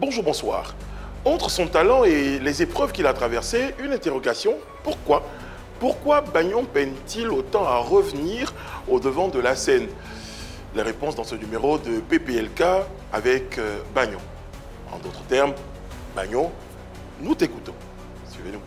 Bonjour, bonsoir. Entre son talent et les épreuves qu'il a traversées, une interrogation. Pourquoi? Pourquoi Bagnon peine-t-il autant à revenir au devant de la scène? Les réponses dans ce numéro de PPLK avec Bagnon. En d'autres termes, Bagnon, nous t'écoutons. Suivez-nous.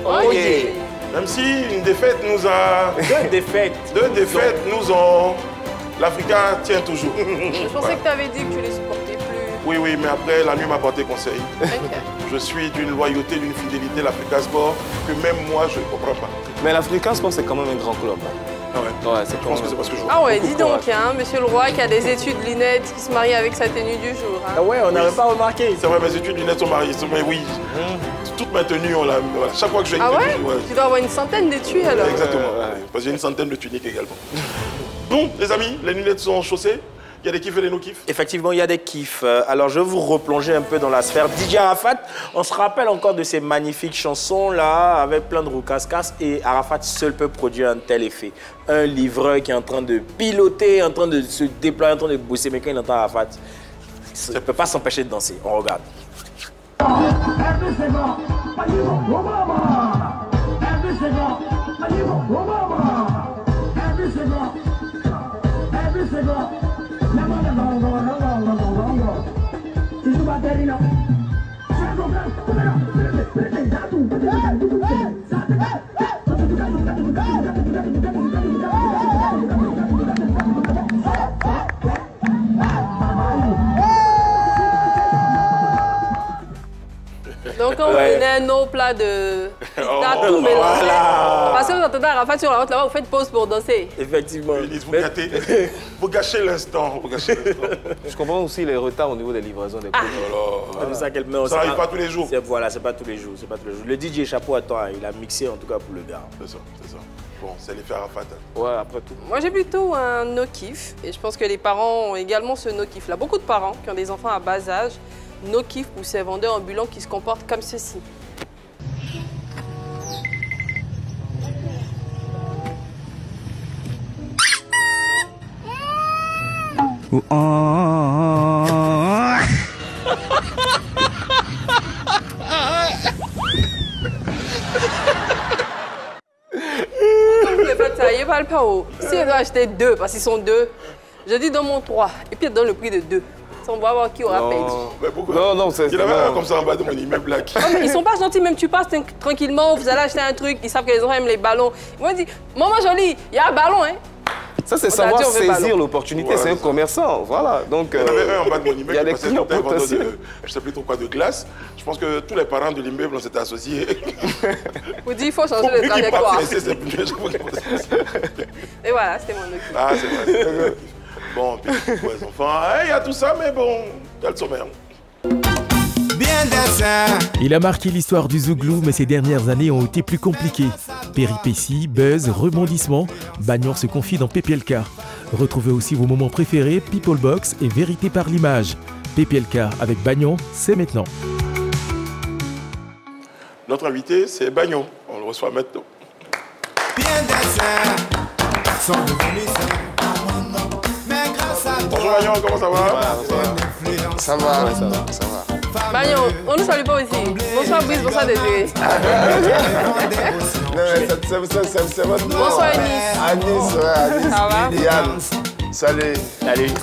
Oyez. Même si une défaite nous a... Deux défaites. Deux défaites nous ont... L'Africa tient toujours. Je pensais que tu avais dit que tu les supportais plus. Oui, oui, mais après, la nuit m'a porté conseil. Okay. Je suis d'une loyauté, d'une fidélité, l'Africa Sport, que même moi, je ne comprends pas. Mais l'Africa Sport, c'est quand même un grand club. Ah ouais, Ouais, je pense que c'est parce que je vois. Ah ouais, dis donc, hein, monsieur le roi qui a des études lunettes, qui se marie avec sa tenue du jour. Hein. Ah ouais, on n'avait pas remarqué. C'est vrai, mes études lunettes sont mariées, mais oui. Toutes mes tenues, on l'a... Voilà. Chaque fois que je fais Ah une ouais, tenue, Tu dois avoir une centaine d'étuis alors. Exactement, parce que j'ai une centaine de tuniques également. Bon, les amis, les lunettes sont chaussées. Il y a des kiffs et des no-kiffs. Effectivement, il y a des kiffs. Alors, je vais vous replonger un peu dans la sphère. DJ Arafat, on se rappelle encore de ces magnifiques chansons-là, avec plein de roucascas. Et Arafat seul peut produire un tel effet. Un livreur qui est en train de piloter, en train de se déployer, en train de bosser. Mais quand il entend Arafat, il ne peut pas s'empêcher de danser. On regarde. Donc quand vous prenez un autre plat de pizza tout mélangé, parce que vous entendez Arafat sur la route là-bas, vous faites pause pour danser. Effectivement. Vous gâchez l'instant. Je comprends aussi les retards au niveau des livraisons des produits. Ça n'arrive pas tous les jours. Voilà, c'est pas tous les jours. Le DJ, chapeau à toi, il a mixé en tout cas pour le gars. C'est ça. Bon, c'est l'effet Arafat. Ouais, après tout. Moi j'ai plutôt un no-kiff, et je pense que les parents ont également ce no-kiff là. Beaucoup de parents qui ont des enfants à bas âge, no-kiff pour ces vendeurs ambulants qui se comportent comme ceci. Il va le pas haut. Si elle doit acheter deux, parce qu'ils sont deux, je dis dans mon 3, et puis elle donne le prix de 2. On va voir qui aura payé. Mais pourquoi? Non, c'est... Il avait un comme ça en bas de mon immeuble là. Oh, mais ils sont pas gentils, même tu passes tranquillement, vous allez acheter un truc, ils savent que les enfants aiment les ballons. Ils vont dire, maman jolie, il y a un ballon, hein. Ça, c'est savoir saisir l'opportunité, c'est un commerçant, voilà. Donc, il y en avait un en bas de mon immeuble, il y a des clients potentiels. Je ne sais plus trop quoi, de glace. Je pense que tous les parents de l'immeuble s'étaient associés. Vous dites, il faut changer de trajectoire. Et voilà, c'était mon document. Ah, c'est vrai. Bon, puis pour les enfants, il y a tout ça, mais bon, il y a le sommaire. Il a marqué l'histoire du Zouglou, mais ces dernières années ont été plus compliquées. Péripéties, buzz, rebondissements, Bagnon se confie dans PPLK. Retrouvez aussi vos moments préférés, People Box et Vérité par l'image. PPLK avec Bagnon, c'est maintenant. Notre invité, c'est Bagnon. On le reçoit maintenant. Bonjour Bagnon, comment ça va? Ça va. Bagnon, on ne salue pas aussi. Bonsoir Brice, bonsoir Désiré. C'est votre nom. Bonsoir Anis. Anis, ouais, Ça va? Yann, salut.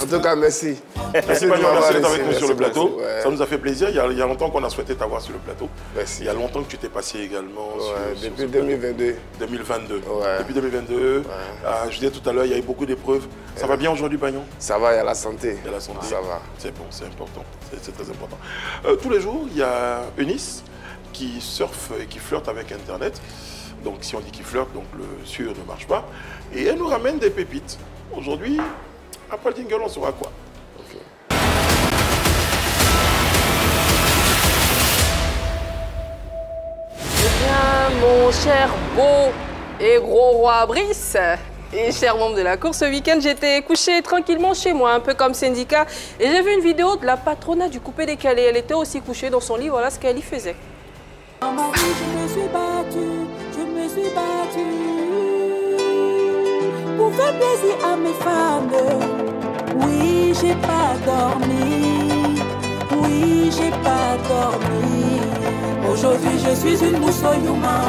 En tout cas, merci. Merci Bagnon, merci d'être avec nous sur le merci, plateau. ouais. Ça nous a fait plaisir. Il y a longtemps qu'on a souhaité t'avoir sur le plateau. Merci. Il y a longtemps que tu t'es passé également sur depuis 2022. 2022. Ouais. Depuis 2022, je disais tout à l'heure, il y a eu beaucoup d'épreuves. Ça va bien aujourd'hui, Bagnon? Ça va, il y a la santé. Il y a la santé. Ça va. C'est bon, c'est important. C'est très important. Tous les jours, il y a Eunice qui surfe et qui flirte avec Internet. Donc, si on dit qu'il flirte, donc le sûr ne marche pas. Et elle nous ramène des pépites. Aujourd'hui, après le jingle, on saura quoi. Eh bien, mon cher cher, beau et gros roi Brice. Et chers membres de la course, ce week-end, j'étais couchée tranquillement chez moi, un peu comme syndicat. Et j'ai vu une vidéo de la patronat du coupé décalé. Elle était aussi couchée dans son lit, voilà ce qu'elle y faisait. Maman, je me suis battue pour faire plaisir à mes femmes. Oui, j'ai pas dormi, oui, j'ai pas dormi. Aujourd'hui, je suis une moussoyouma.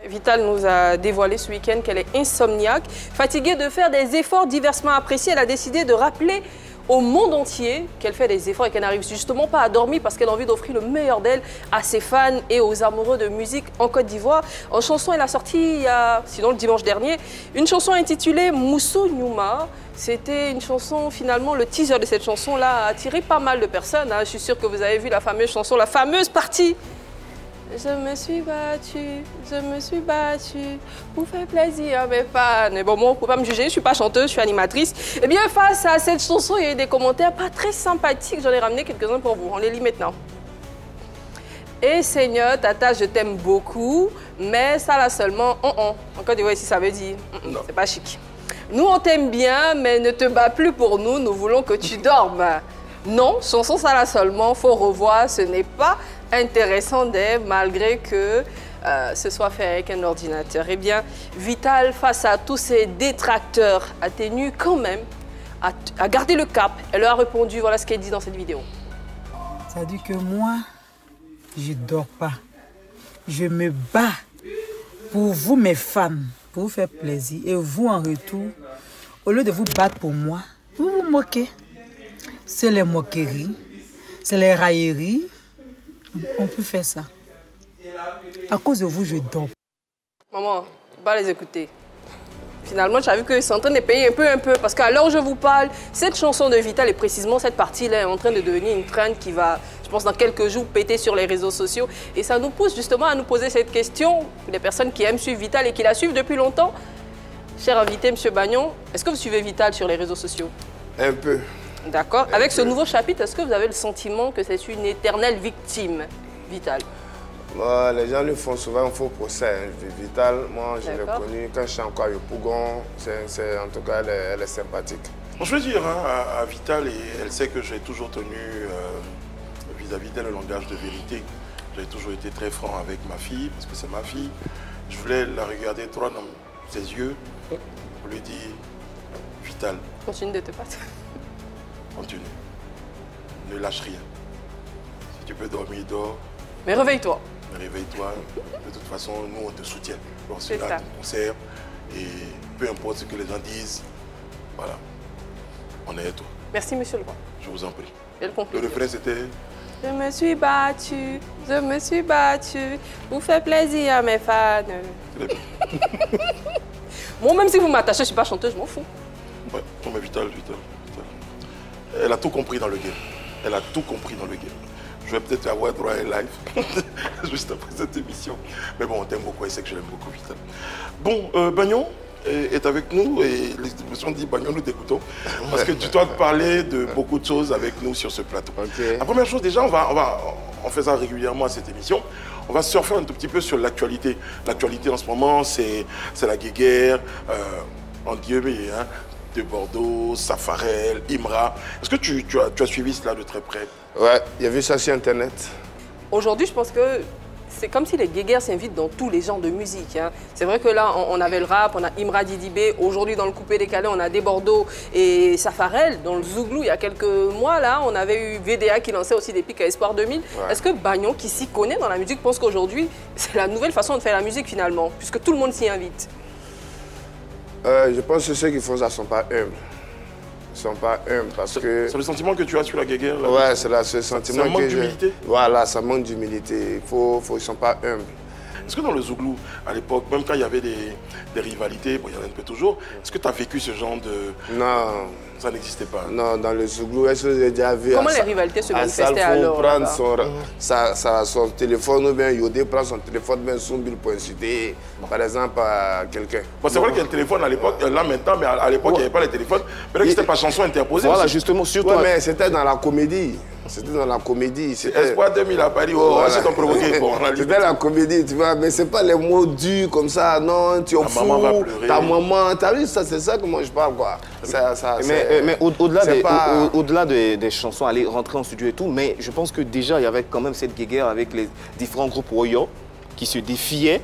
Vital nous a dévoilé ce week-end qu'elle est insomniaque. Fatiguée de faire des efforts diversement appréciés, elle a décidé de rappeler au monde entier qu'elle fait des efforts et qu'elle n'arrive justement pas à dormir parce qu'elle a envie d'offrir le meilleur d'elle à ses fans et aux amoureux de musique en Côte d'Ivoire. En chanson, elle a sorti, sinon le dimanche dernier, une chanson intitulée Mousso Nyouma. C'était une chanson, finalement, le teaser de cette chanson-là a attiré pas mal de personnes. Je suis sûre que vous avez vu la fameuse chanson, la fameuse partie. Je me suis battue pour faire plaisir à mes fans. Mais bon, moi, on ne peut pas me juger, je ne suis pas chanteuse, je suis animatrice. Eh bien, face à cette chanson, il y a eu des commentaires pas très sympathiques. J'en ai ramené quelques-uns pour vous. On les lit maintenant. Et Seigneur, Tata, je t'aime beaucoup, mais ça là seulement, Encore des ouais, si ça veut dire, c'est pas chic. Nous, on t'aime bien, mais ne te bats plus pour nous, nous voulons que tu dormes. Non, chanson ça là seulement, faut revoir, ce n'est pas intéressant d'être, malgré que ce soit fait avec un ordinateur. Eh bien, Vital, face à tous ces détracteurs, a tenu quand même à garder le cap. Elle leur a répondu, voilà ce qu'elle dit dans cette vidéo. Ça dit que moi, je ne dors pas. Je me bats pour vous, mes femmes, pour vous faire plaisir. Et vous, en retour, au lieu de vous battre pour moi, vous vous moquez. C'est les moqueries, c'est les railleries. On peut faire ça. À cause de vous, je dors. Maman, pas les écouter. Finalement, j'ai vu qu'ils sont en train de payer un peu. Parce qu'à l'heure où je vous parle, cette chanson de Vital et précisément cette partie-là est en train de devenir une trend qui va, je pense, dans quelques jours, péter sur les réseaux sociaux. Et ça nous pousse justement à nous poser cette question. Les personnes qui aiment suivre Vital et qui la suivent depuis longtemps. Cher invité, M. Bagnon, est-ce que vous suivez Vital sur les réseaux sociaux? Un peu. D'accord. Avec ce nouveau chapitre, est-ce que vous avez le sentiment que c'est une éternelle victime, Vital? Les gens lui font souvent un faux procès. Vital, moi, je l'ai connu quand je suis encore au Pougon. En tout cas, elle est sympathique. Bon, je veux dire à Vital, et elle sait que j'ai toujours tenu vis-à-vis d'elle le langage de vérité. J'ai toujours été très franc avec ma fille, parce que c'est ma fille. Je voulais la regarder droit dans ses yeux pour lui dire, Vital. Continue de te battre. Continue. Ne lâche rien. Si tu peux dormir, dors. Mais réveille-toi. Réveille-toi. De toute façon, nous, on te soutient. On se là, ton concert. Et peu importe ce que les gens disent, voilà. On est à toi. Merci, monsieur le roi. Je vous en prie. Belle conclusion. Le refrain, c'était... Je me suis battue pour faire plaisir à mes fans. Moi, même si vous m'attachez, je ne suis pas chanteuse, je m'en fous. Ouais, non, mais Vital. Elle a tout compris dans le game. Elle a tout compris dans le game. Je vais peut-être avoir droit à un live juste après cette émission. Mais bon, on t'aime beaucoup et c'est que je l'aime beaucoup, Vital. Bon, Bagnon est avec nous et l'expression dit Bagnon, nous t'écoutons. Parce que tu dois parler de beaucoup de choses avec nous sur ce plateau. Okay. La première chose, déjà, en faisant régulièrement cette émission, on va surfer un tout petit peu sur l'actualité. L'actualité en ce moment, c'est la guéguerre, en Dieu, hein, de Bordeaux, Safarel, Imra. Est-ce que tu as suivi cela de très près? Ouais, j'ai vu ça sur Internet. Aujourd'hui, je pense que c'est comme si les guéguerres s'invitent dans tous les genres de musique. Hein. C'est vrai que là, on avait le rap, on a Imra Didibé. Aujourd'hui, dans le coupé décalé, on a des Bordeaux et Safarel. Dans le Zouglou, il y a quelques mois, là, on avait eu VDA qui lançait aussi des pics à Espoir 2000. Ouais. Est-ce que Bagnon, qui s'y connaît dans la musique, pense qu'aujourd'hui, c'est la nouvelle façon de faire la musique, finalement, puisque tout le monde s'y invite? Je pense que ceux qui font ça ne sont pas humbles. Ils ne sont pas humbles parce que... C'est le sentiment que tu as sur la guéguerre là? Ouais, c'est ce sentiment que... Ça manque d'humilité? Voilà, ça manque d'humilité. Ils ne sont pas humbles. Est-ce que dans le Zouglou, à l'époque, même quand il y avait des rivalités, bon, il y en a un peu toujours, est-ce que tu as vécu ce genre de... Non. Ça n'existait pas? Non, dans le Zouglou, est-ce que j'ai déjà vu... Comment les rivalités se manifestaient alors? Prendre son téléphone ou bien Yodé prend son téléphone, bien Soumbil pour inciter, par exemple, à quelqu'un. Bon, c'est vrai qu'il y a le téléphone à l'époque, là maintenant, mais à l'époque, il n'y avait pas les téléphones. Mais là, c'était pas chanson interposée. Voilà, justement, surtout... Ouais, mais c'était dans la comédie. C'était dans la comédie. Espoir 2000 à Paris, oh, voilà. C'est ton provoqué. Bon, c'était la comédie, tu vois, mais c'est pas les mots durs comme ça, non, tu es fou, ta maman, t'as vu, ça, c'est ça que moi je parle, quoi. Mais au-delà des chansons, aller rentrer en studio et tout, mais je pense que déjà, il y avait quand même cette guéguerre avec les différents groupes Royo qui se défiaient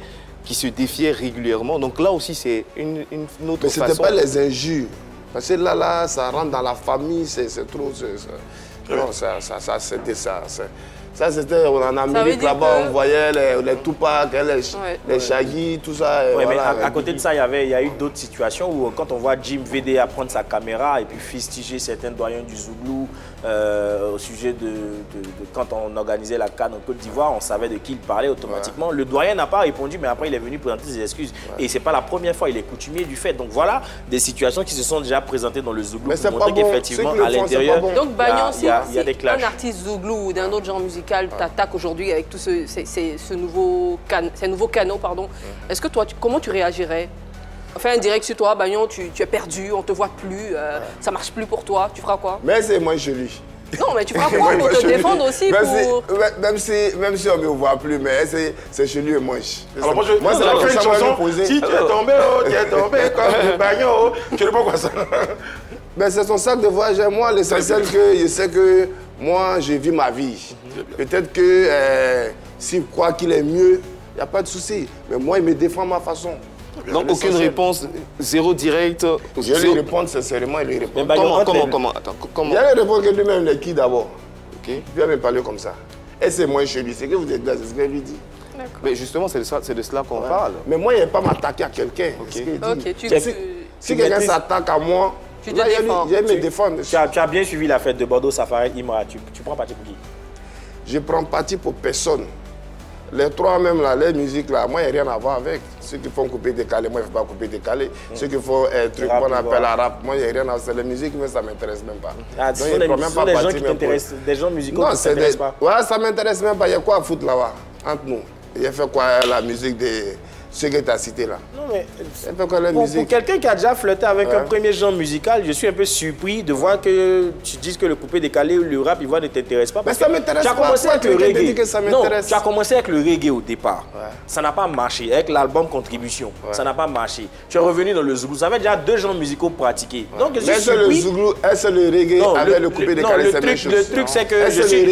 régulièrement. Donc là aussi, c'est une autre façon. Mais c'était pas les injures. Parce que là, ça rentre dans la famille, c'est trop... Non, ça, c'était ça. Ça, c'était en Amérique, là-bas, on voyait les Tupac, les Shaggy, tout ça. Oui, voilà, mais à côté de ça, il y a eu d'autres situations où quand on voit Jim VDA prendre sa caméra et puis fustiger certains doyens du Zouglou au sujet de quand on organisait la CAN en Côte d'Ivoire, on savait de qui il parlait automatiquement. Le doyen n'a pas répondu, mais après il est venu présenter ses excuses. Et c'est pas la première fois, il est coutumier du fait. Donc voilà des situations qui se sont déjà présentées dans le Zouglou pour montrer qu'effectivement à l'intérieur, donc Bagnon, il y a des clashs. Un artiste Zouglou ou d'un autre genre musical t'attaque aujourd'hui avec tous ces nouveaux canaux, pardon. Est-ce que toi, comment tu réagirais? Enfin, un direct sur toi, Bagnon, tu es perdu, on te voit plus, ça marche plus pour toi, tu feras quoi? Mais c'est moi joli. Non, mais tu feras quoi pour te défendre aussi même si on ne me voit plus, mais c'est chez lui et moi. Alors moi, c'est la fin de chanson. Si tu es tombé comme Bagnon, tu ne sais pas quoi ça. Mais c'est son sac de voyage. Moi, l'essentiel que je sais que moi, je vis ma vie. Peut-être que s'il croit qu'il est mieux, il n'y a pas de souci. Mais moi, il me défend ma façon. Donc aucune réponse, zéro direct. Je lui réponds sincèrement, il lui répond. Comment Il y a répondre que lui-même est qui d'abord. Il vient me parler comme ça. Et c'est moi chez lui, c'est que vous êtes là, c'est ce que lui dit. Mais justement, c'est de cela qu'on parle. Mais moi, il n'y a pas m'attaquer à quelqu'un. Si quelqu'un s'attaque à moi, il va me défendre. Tu as bien suivi la fête de Bordeaux, Safari, Imra. Tu prends parti pour qui? Je prends parti pour personne. Les trois même là, les musiques là, moi il n'y a rien à voir avec. Ceux qui font couper décalé, moi je ne fais pas couper décalé. Ceux qui font un truc qu'on appelle arabe, moi il n'y a rien à voir. C'est les musiques, mais ça ne m'intéresse même pas. Ah, ce sont des gens qui t'intéressent, des gens musicaux qui ne t'intéressent pas. Ouais, ça ne m'intéresse même pas. Il y a quoi à foutre là-bas, entre nous? Il a fait quoi la musique de ceux que tu as cités là? Non mais, pour quelqu'un qui a déjà flirté avec un premier genre musical, je suis un peu surpris de voir que tu dises que le coupé décalé ou le rap, il ne t'intéresse pas. Mais ça m'intéresse pas. Commencé avec le reggae. Non, tu as commencé avec le reggae au départ. Ça n'a pas marché. Avec l'album Contribution, ça n'a pas marché. Tu es revenu dans le Zouglou. Ça avait déjà deux genres musicaux pratiqués. Donc, mais c'est le Zouglou, est-ce le reggae avec le coupé décalé, c'est la même chose? Le truc, c'est que je suis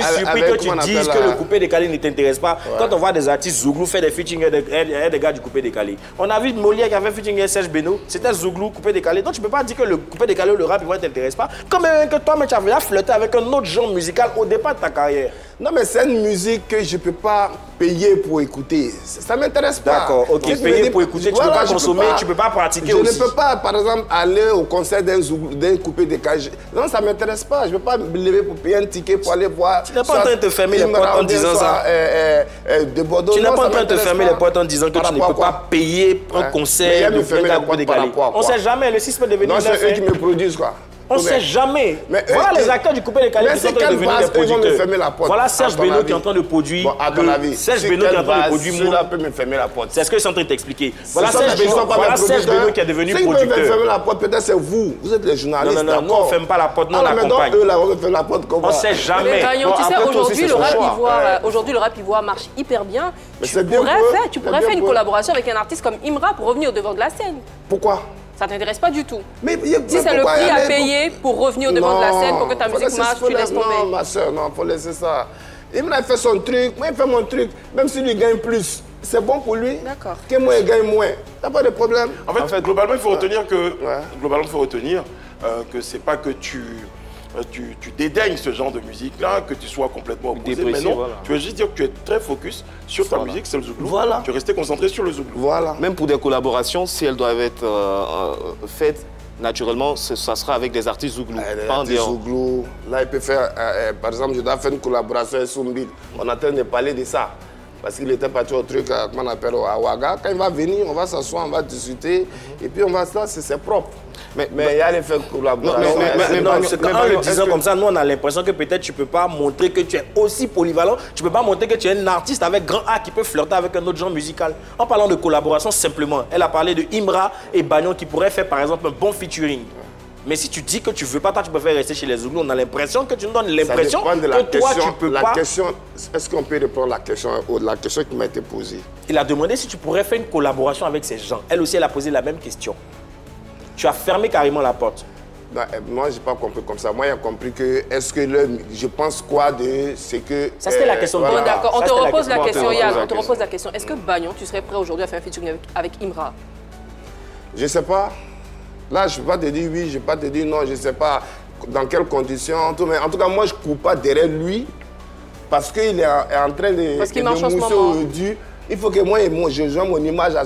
surpris que tu dises que le coupé décalé ne t'intéresse pas. Quand on voit des artistes Zouglou faire des featuring et des gars du coupé décalé. On a vu Molière qui avait featuring Serge Beno, c'était Zouglou, coupé décalé. Donc tu ne peux pas dire que le coupé décalé ou le rap, il ne t'intéresse pas. Comme que toi, tu avais flirté avec un autre genre musical au départ de ta carrière. Non, mais c'est une musique que je ne peux pas payer pour écouter. Ça ne m'intéresse pas. D'accord, ok. Payer pour écouter, tu ne peux pas consommer, tu ne peux pas pratiquer aussi. Je ne peux pas, par exemple, aller au concert d'un coupé décalé. Non, ça ne m'intéresse pas. Je ne peux pas me lever pour payer un ticket pour aller voir. Tu n'es pas en train de te fermer les portes en disant ça. De Bordeaux. Tu n'es pas en train de te fermer les portes en disant que tu ne peux pas payer un concert de coupé décalé. On ne sait jamais, le 6 peut devenir. Non, c'est eux qui me produisent, quoi. On ne sait jamais. Voilà les acteurs du coupé décalé qui sont en train de devenir des producteurs. Voilà Serge Beno qui est en train de produire. Bon, à ton avis, Serge Beno qui est en train de produire. Ceux-là peuvent me fermer la porte. C'est ce que je suis en train de t'expliquer. Voilà Serge Beno qui est devenu producteur. Ceux qui peuvent me fermer la porte, peut-être c'est vous. Vous êtes les journalistes. Non, nous on ne ferme pas la porte, nous on accompagne. Eux là, on ferme la porte comment? On ne sait jamais. Tu sais, aujourd'hui le rap ivoire marche hyper bien. Tu pourrais faire une collaboration avec un artiste comme Imra pour revenir au devant de la scène. Pourquoi? Ça ne t'intéresse pas du tout. Si c'est le prix à payer pour revenir au devant de la scène, pour que ta musique marche, tu laisses tomber. Non, ma soeur, non, il faut laisser ça. Il m'a fait son truc, moi il fait mon truc. Même s'il gagne plus, c'est bon pour lui. D'accord. Que moi il gagne moins. Il n'y a pas de problème. En fait, globalement, il faut retenir que c'est pas que tu dédaignes ce genre de musique-là, que tu sois complètement opposé, mais non, tu veux juste dire que tu es très focus sur ta musique, c'est le Zouglou. Voilà. Tu es resté concentré sur le Zouglou. Voilà. Même pour des collaborations, si elles doivent être faites, naturellement, ça sera avec des artistes Zouglou. Des artistes Zouglou. Là, il peut faire, par exemple, je dois faire une collaboration avec Soumbil. On est en train de parler de ça. Parce qu'il était parti au truc qu'on appelle à Ouaga. Quand il va venir, on va s'asseoir, on va discuter. Et puis on va ça, c'est propre. Mais il y a les faits collaboration. En le disant comme ça, nous on a l'impression que peut-être tu ne peux pas montrer que tu es aussi polyvalent. Tu ne peux pas montrer que tu es un artiste avec grand A qui peut flirter avec un autre genre musical. En parlant de collaboration, simplement, elle a parlé de Imra et Bagnon qui pourraient faire par exemple un bon featuring. Mais si tu dis que tu ne veux pas, toi, tu préfères rester chez les Zouglous, on a l'impression que tu nous donnes l'impression que toi, tu peux pas... Est-ce qu'on peut répondre à la question qui m'a été posée? Il a demandé si tu pourrais faire une collaboration avec ces gens. Elle aussi, elle a posé la même question. Tu as fermé carrément la porte. Ben, moi, je n'ai pas compris comme ça. Moi, j'ai compris que, je pense quoi de ce que... Ça, c'était la question. Voilà. Bon, d'accord, on te repose la question, Yann. On te question. repose la question. Est-ce que Bagnon, tu serais prêt aujourd'hui à faire un featuring avec Imra? Je ne sais pas. Là, je ne vais pas te dire oui, je ne vais pas te dire non, je ne sais pas dans quelles conditions. Mais en tout cas, moi, je ne cours pas derrière lui parce qu'il est en train de mousser aujourd'hui. Il faut que moi, je joue mon image à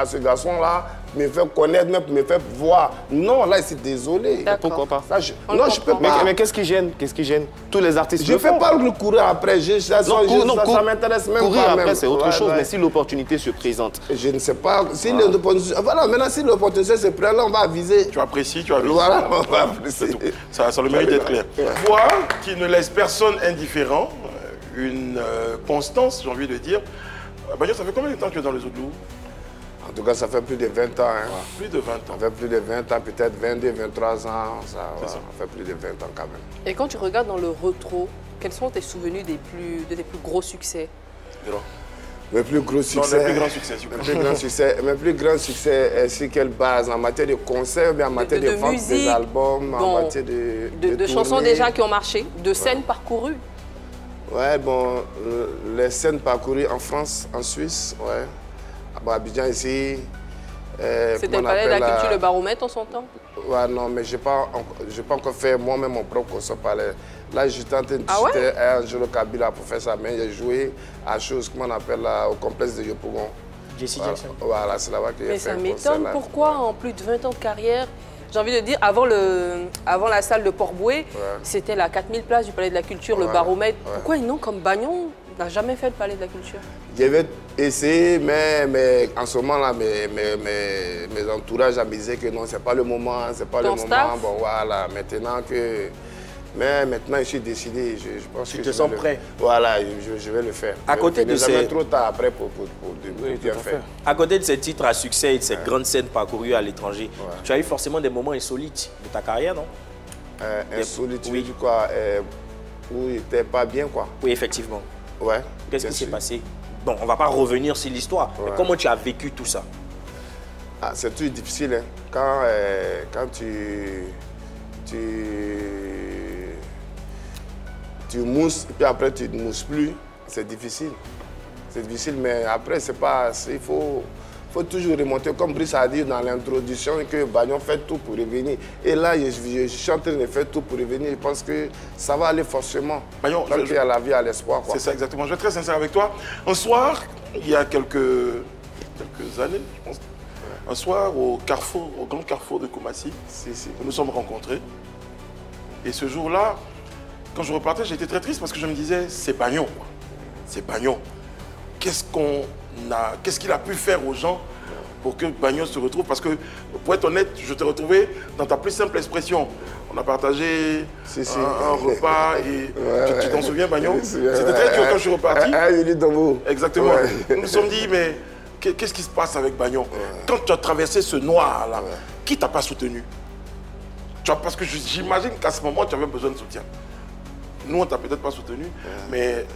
ce garçon-là, me faire connaître, même me faire voir. Non, là, c'est désolé. Pourquoi pas? Ça, non, je peux pas. Mais qu'est-ce qui gêne? Qu'est-ce qui gêne? Tous les artistes je ne fais pas le courir après. Ça m'intéresse même courir pas. Après, c'est autre chose. Mais si l'opportunité se présente. Je ne sais pas. Si voilà, maintenant, si l'opportunité se présente, là, on va viser. Tu apprécies, tu avises. Voilà, on va apprécier. Ça a le mérite d'être clair. Toi, qui ne laisse personne indifférent, une constance, j'ai envie de dire. Bagnon, ça fait combien de temps que tu es dans le Zouglou? En tout cas, ça fait plus de 20 ans. Hein. Plus de 20 ans. Ça fait plus de 20 ans, peut-être 22, 23 ans. Ça fait plus de 20 ans quand même. Et quand tu regardes dans le rétro, quels sont tes souvenirs de tes plus gros succès? Mes plus gros succès. Non, mes plus grands succès, s'il vous plaît. Mes plus grands succès, c'est quelle base? En matière de concerts, en matière de vente des albums, en matière de chansons déjà qui ont marché, de scènes parcourues? Ouais, bon, les scènes parcourues en France, en Suisse, ouais. À Abidjan ici. C'était le Palais de la Culture, le Baromètre en son temps? Ouais, non, mais je n'ai pas encore fait moi-même mon propre concert palais. Là, j'étais en train de discuter à Angelo Kabila pour faire ça, mais j'ai joué à chose, comment on appelle là, au complexe de Yopougon. Jesse Jackson. Voilà, c'est là-bas que j'ai fait. Mais ça m'étonne, pourquoi en plus de 20 ans de carrière, j'ai envie de dire, avant la salle de Port-Bouët, c'était la 4000 places du Palais de la Culture, le Baromètre. Pourquoi non, comme Bagnon, n'a jamais fait le Palais de la Culture? J'avais essayé, mais en ce moment-là, mes entourages me disaient que non, c'est pas le moment, c'est pas le moment. Bon, voilà, maintenant que... Mais maintenant, je suis décidé, je pense que... Tu te sens prêt? Voilà, je vais le faire. À côté de ces... trop tard après pour bien faire. À côté de ces titres à succès et de ces grandes scènes parcourues à l'étranger, tu as eu forcément des moments insolites de ta carrière, non? Insolites, oui. Du quoi, où il n'était pas bien, quoi. Oui, effectivement. Ouais. Qu'est-ce qui s'est passé? Bon, on ne va pas revenir sur l'histoire, mais comment tu as vécu tout ça? C'est toujours difficile, hein. Quand tu mousses, et puis après tu ne mousses plus, c'est difficile. C'est difficile, mais après, c'est pas... Il faut toujours remonter. Comme Brice a dit dans l'introduction, que Bagnon fait tout pour revenir. Et là, je suis en train de faire tout pour revenir. Je pense que ça va aller forcément. Bagnon, tant qu'il y a la vie, à l'espoir. C'est ça, exactement. Je vais être très sincère avec toi. Un soir, il y a quelques années, je pense, un soir au grand carrefour de Koumassi, nous nous sommes rencontrés. Et ce jour-là, quand je repartais, j'étais très triste parce que je me disais, c'est Bagnon. C'est Bagnon. Qu'est-ce qu'il a pu faire aux gens pour que Bagnon se retrouve? Parce que, pour être honnête, je t'ai retrouvé dans ta plus simple expression. On a partagé un repas et tu t'en souviens, Bagnon? C'était très dur quand je suis reparti. Exactement. Nous nous sommes dit, mais qu'est-ce qui se passe avec Bagnon? Quand tu as traversé ce noir-là, qui t'a pas soutenu? Parce que j'imagine qu'à ce moment, tu avais besoin de soutien. Nous, on t'a peut-être pas soutenu, mais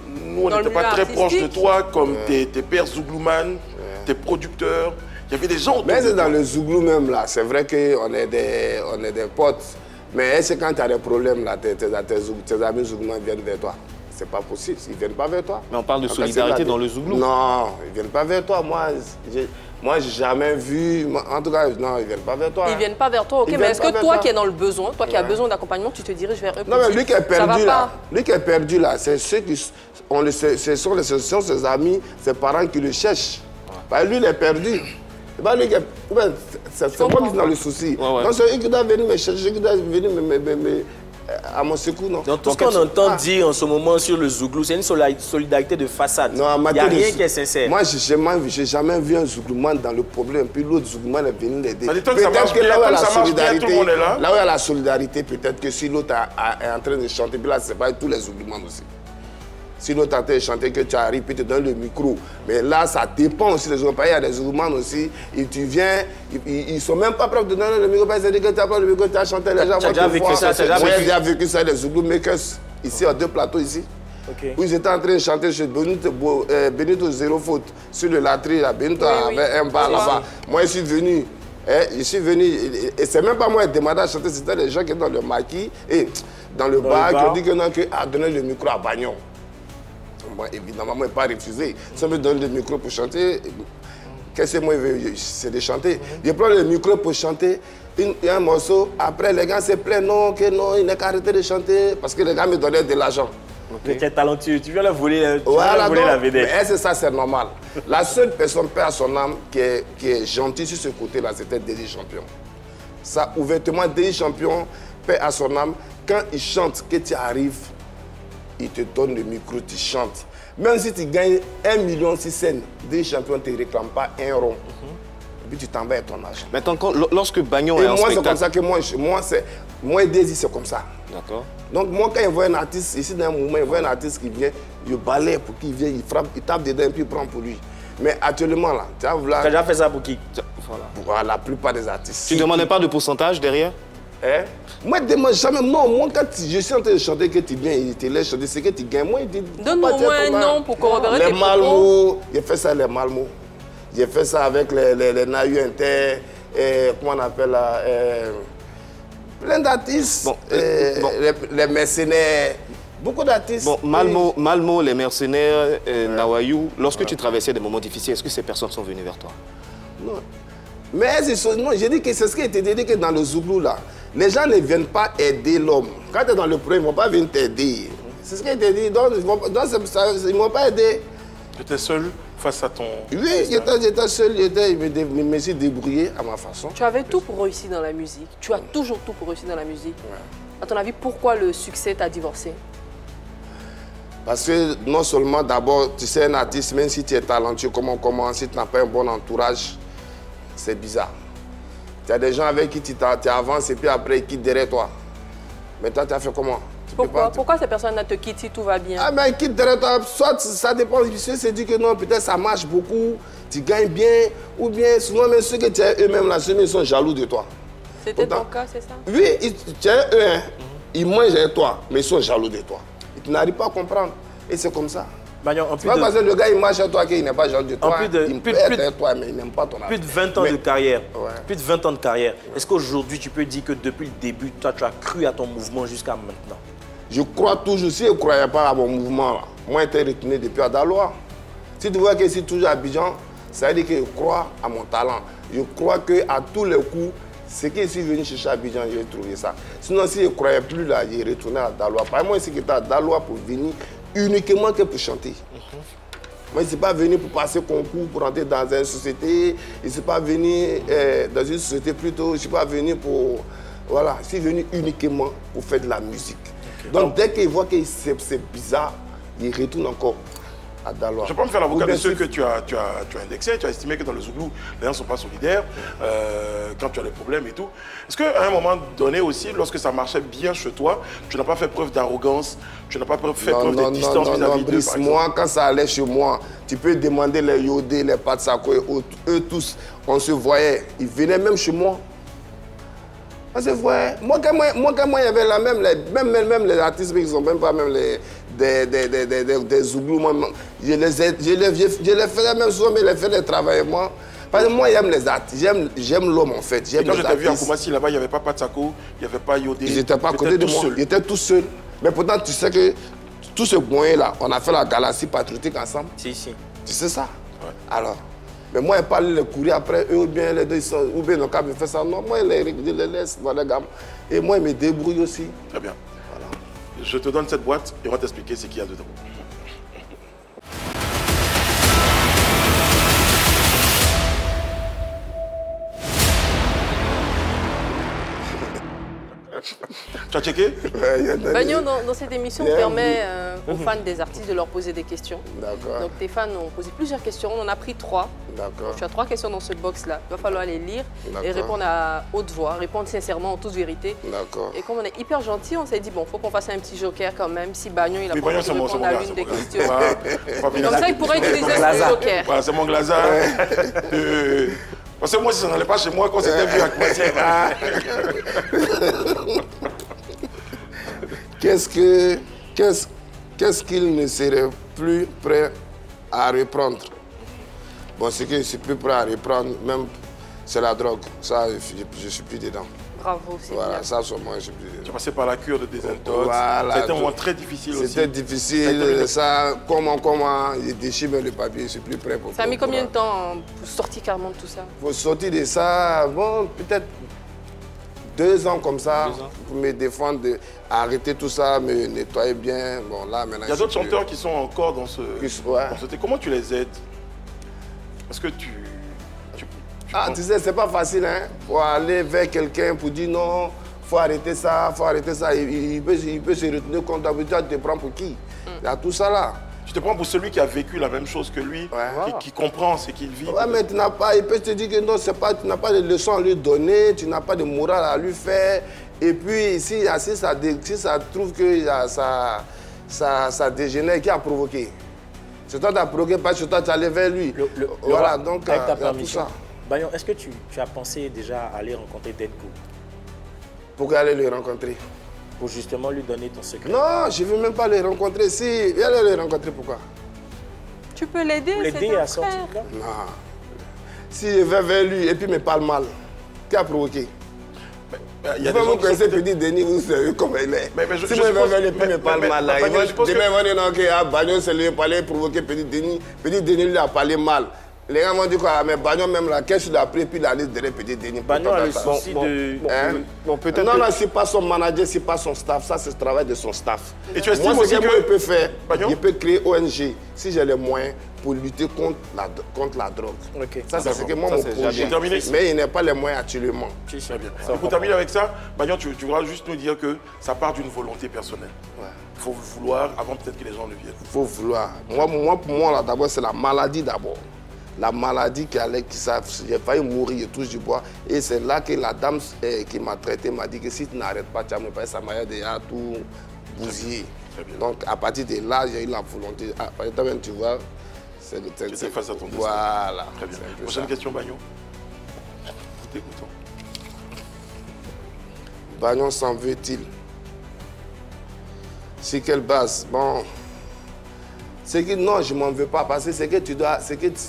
nous, on n'était pas très proches de toi, comme tes pères Zouglouman, tes producteurs. Il y avait des gens autour. Mais c'est dans le Zouglou même, là. C'est vrai qu'on est des potes. Mais c'est quand tu as des problèmes, là, tes amis Zouglouman viennent vers toi. C'est pas possible, ils ne viennent pas vers toi. Mais on parle de solidarité dans le Zouglou. Non, ils ne viennent pas vers toi. Moi, j'ai jamais vu... En tout cas, non, ils ne viennent pas vers toi. Ils ne viennent pas vers toi, ok. Mais est-ce que toi qui es dans le besoin, toi qui as besoin d'accompagnement, tu te diriges vers eux? Non, mais lui qui est perdu, là, c'est ceux qui... Ce sont ses amis, ses parents qui le cherchent. Bah, lui, il est perdu. C'est moi qui suis dans le souci. Non, c'est eux qui doivent venir me chercher, qui doivent venir à mon secours, non. Donc tout ce qu'on entend dire en ce moment sur le Zouglou, c'est une solidarité de façade. Non, il n'y a rien qui est sincère. Moi, je n'ai jamais vu un Zouglouman dans le problème, puis l'autre Zouglouman est venu l'aider. Peut-être que là où il y a la solidarité, peut-être que si l'autre est en train de chanter, puis là, ce n'est pas tous les Zougloumans aussi. Si l'autre est en train de chanter, que tu arrives, puis tu te donnes le micro. Mais là, ça dépend aussi des Zougloumans. Il y a des Zougloumans aussi, et tu viens, ils ne sont même pas prêts de te donner le micro, parce que tu as pas le micro, tu as chanté, les gens vont te voir. Moi, j'ai déjà vécu ça, les Zouglou Makers, ici, à 2 plateaux ici. Okay. Où ils étaient en train de chanter chez Benito Zéro Faute, sur le latri, là. Benito avait un bar là-bas. Moi, je suis venu, et c'est même pas moi qui ai demandé à chanter, c'était les gens qui étaient dans le maquis, et dans le bar, qui ont dit que non, qui a donné le micro à Bagnon. Moi, évidemment, moi, je n'ai pas refusé. Si on me donne le micro pour chanter, qu'est-ce que moi, c'est de chanter. Je prends le micro pour chanter un morceau, après les gars se plaignent, non, il n'a qu'à arrêter de chanter, parce que les gars me donnaient de l'argent. Okay. Tu es talentueux, tu viens leur voler, la vedette. Mais c'est ça, c'est normal. La seule personne, paix à son âme, qui est gentille sur ce côté-là, c'était Dédi Champion. Ça, ouvertement, Dédi Champion, paix à son âme, quand il chante, que tu arrives, il te donne le micro, tu chantes. Même si tu gagnes 1 million si scènes, Dédi Champion ne te réclame pas un rond. Et puis tu t'en vas avec ton argent. Maintenant, lorsque Bagnon est en spectacle... c'est comme ça que moi, Dédi, c'est comme ça. D'accord. Donc moi, quand je vois un artiste, ici dans un moment, je vois un artiste qui vient, je balaye pour qu'il vienne, il frappe, il tape dedans et puis il prend pour lui. Mais actuellement, là, tu as déjà fait ça pour qui? Pour la plupart des artistes. Tu ne demandais pas de pourcentage derrière? Moi, je ne demande jamais. Non, moi, quand je suis en train de chanter, que tu viens, il te laisse chanter, c'est que tu gagnes. Moi, il dit... Donne-moi un nom pour corroborer tes propos. Les Malmo, j'ai fait ça, les Malmo. J'ai fait ça avec les Nayu Inter, comment on appelle là, plein d'artistes, les mercenaires, beaucoup d'artistes. Bon, Malmo, les mercenaires, Nawayou, lorsque tu traversais des moments difficiles, est-ce que ces personnes sont venues vers toi? Non. Mais non, j'ai dit que c'est ce qui était dit que dans le Zouglou, là, les gens ne viennent pas aider l'homme. Quand tu es dans le problème, ils ne vont pas venir t'aider. C'est ce qui a été dit, donc ils ne m'ont pas aidé. Tu étais seul face à ton... Oui, j'étais seul, je me suis débrouillé à ma façon. Tu avais tout pour réussir dans la musique. Tu as toujours tout pour réussir dans la musique. À ton avis, pourquoi le succès t'a divorcé? Parce que non seulement d'abord, tu sais, un artiste, même si tu es talentueux, comment on commence, si tu n'as pas un bon entourage, c'est bizarre. Tu as des gens avec qui tu avances et puis après ils quittent derrière toi. Mais toi, tu as fait comment? Pourquoi ces personnes te quittent si tout va bien? Ah ben, ils quittent derrière toi. Soit ça dépend, ceux se disent que non, peut-être ça marche beaucoup, tu gagnes bien, ou bien souvent même ceux que tu as eux-mêmes là, ceux-là, ils sont jaloux de toi. C'était ton cas, c'est ça? Oui, tu as eux, ils mangent avec toi, mais ils sont jaloux de toi. Et tu n'arrives pas à comprendre. Et c'est comme ça. C'est pas parce que le gars il marche à toi qu'il n'est pas jaloux de toi. Il peut être avec toi, mais il n'aime pas ton affaire. Plus de 20 ans de carrière. Plus de 20 ans de carrière. Est-ce qu'aujourd'hui, tu peux dire que depuis le début, toi, tu as cru à ton mouvement jusqu'à maintenant? Je crois toujours. Si je ne croyais pas à mon mouvement, là, moi, j'étais retourné depuis à Daloa. Si tu vois que je suis toujours à Abidjan, ça veut dire que je crois à mon talent. Je crois qu'à tous les coups, ce que je suis venu chercher à Abidjan, j'ai trouvé ça. Sinon, si je ne croyais plus là, j'ai retourné à Daloa. Par exemple, moi, j'étais à Daloa pour venir uniquement que pour chanter. Moi, je ne suis pas venu pour passer concours, pour entrer dans une société. Je ne suis pas venu dans une société plutôt. Je ne suis pas venu pour... Voilà, je suis venu uniquement pour faire de la musique. Donc, dès qu'il voit que c'est bizarre, il retourne encore à Daloa. Je peux me faire l'avocat de ceux que tu as indexés. Tu as estimé que dans le Zouglou, les gens ne sont pas solidaires quand tu as des problèmes et tout. Est-ce qu'à un moment donné aussi, lorsque ça marchait bien chez toi, tu n'as pas fait preuve d'arrogance, tu n'as pas fait preuve de distance vis-à-vis d'eux, par exemple? Moi, quand ça allait chez moi, tu peux demander les Yodé, les Patsako et autres. Eux tous, on se voyait. Ils venaient même chez moi. On se voyait. Moi, quand moi, il y avait la même les artistes, mais ils sont même pas même des Zouglous. Je les faisais même souvent, mais je les faisais travailler moi. Parce que moi, j'aime les artistes, j'aime l'homme en fait. Et quand je t'ai vu à Koumassi, là-bas, il n'y avait pas Patsako, il n'y avait pas Yodé. Ils n'étaient pas à côté de moi, ils étaient tout seuls. Mais pourtant, tu sais que tout ce moyen-là, on a fait la galaxie patriotique ensemble. Si, si. Tu sais ça? Ouais. Alors, mais moi, je parle les courir après eux, ou bien les deux, ou bien le cas me fait ça. Non, moi, je les laisse dans les gammes. Et moi, je me débrouille aussi. Très bien. Voilà. Je te donne cette boîte et on va t'expliquer ce qu'il y a dedans. Tu as checké? Bagnon, dans cette émission, on permet aux fans des artistes de leur poser des questions. D'accord. Donc tes fans ont posé plusieurs questions, on en a pris 3. D'accord. Tu as 3 questions dans ce box-là. Il va falloir les lire et répondre à haute voix, répondre sincèrement en toute vérité. D'accord. Et comme on est hyper gentil, on s'est dit, bon, il faut qu'on fasse un petit joker quand même. Si Bagnon, il a Oui, pas envie de Bagnon, répondre à l'une des questions. Comme ça, il pourrait utiliser le joker. Voilà, c'est mon glaza. Parce que moi, si ça n'allait pas chez moi, quand c'était vu avec moi, Qu'est-ce qu'il ne serait plus prêt à reprendre? Bon, ce que je suis plus prêt à reprendre, même, c'est la drogue. Ça, je suis plus dedans. Bravo, c'est voilà, bien. Ça, sur moi, je suis plus dedans. Tu es passé par la cure de désintox. Voilà, c'était un moment très difficile aussi. C'était difficile, ça, comment, il déchire même le papier, je suis plus prêt pour... Ça a mis combien de temps pour sortir carrément de tout ça? Pour sortir de ça, bon, peut-être 2 ans comme ça, pour me défendre, arrêter tout ça, me nettoyer bien. Bon, là, maintenant, il y a d'autres chanteurs qui sont encore dans ce... Comment tu les aides? Parce que tu tu sais, c'est pas facile, hein. Pour aller vers quelqu'un pour dire non, faut arrêter ça, faut arrêter ça. Il peut se retenir compte d'habitude, tu te prends pour qui? Il y a tout ça là. Tu te prends pour celui qui a vécu la même chose que lui, qui comprend ce qu'il vit. Ouais, mais tu n'as pas, il peut te dire que non, c'est pas, tu n'as pas de leçons à lui donner, tu n'as pas de morale à lui faire. Et puis, si ça trouve que ça dégénère, qui a provoqué? C'est toi qui as provoqué, parce que toi tu es allé vers lui. Voilà, donc, avec ta il y a tout ça. Bagnon, est-ce que tu as pensé déjà à aller rencontrer Denko? Pourquoi aller le rencontrer? Pour justement lui donner ton secret. Non, je ne veux même pas le rencontrer. Si, il allait le rencontrer, pourquoi? Tu peux l'aider, l'aider à sortir là? Non. Si je vais vers lui et puis me parle mal, qui a provoqué? Il y a des gens qui connaissent Petit Denis, vous savez comment il est. Si moi je vais vers lui et puis me parle mal, là, ils vont dire non, que Bagnon, c'est lui qui a parlé, provoquer Petit Denis. Petit Denis lui a parlé mal. Les gens m'ont dit quoi, mais Bagnon même là, qu'est-ce qu'il a pris, puis il a laissé derrière Petit Denis. Bagnon a le souci de... Bon, peut-être... Non, c'est pas son manager, c'est pas son staff, ça c'est le travail de son staff. Et tu estimes moi, aussi que... il peut faire, il peut créer ONG, si j'ai les moyens, pour lutter contre la drogue. Okay. Ça, c'est ce que moi, mon projet. Mais il n'a pas les moyens actuellement. Très bien. Pour terminer avec ça, Bagnon, tu voudras juste nous dire que ça part d'une volonté personnelle. Il faut vouloir avant peut-être que les gens le viennent. Il faut vouloir. Pour moi, là, d'abord, c'est la maladie d'abord. La maladie j'ai failli mourir, je touche du bois. Et c'est là que la dame qui m'a traité m'a dit que si tu n'arrêtes pas, tu vas me passer ça m'a déjà tout bousillé. Donc à partir de là, j'ai eu la volonté. À partir de là, tu vois, c'est face à ton destin. Voilà. Très bien. Prochaine question, Bagnon. Nous t'écoutons. Bagnon s'en veut-il? Sur quelle base? Bon. C'est que non, je ne m'en veux pas passer, c'est que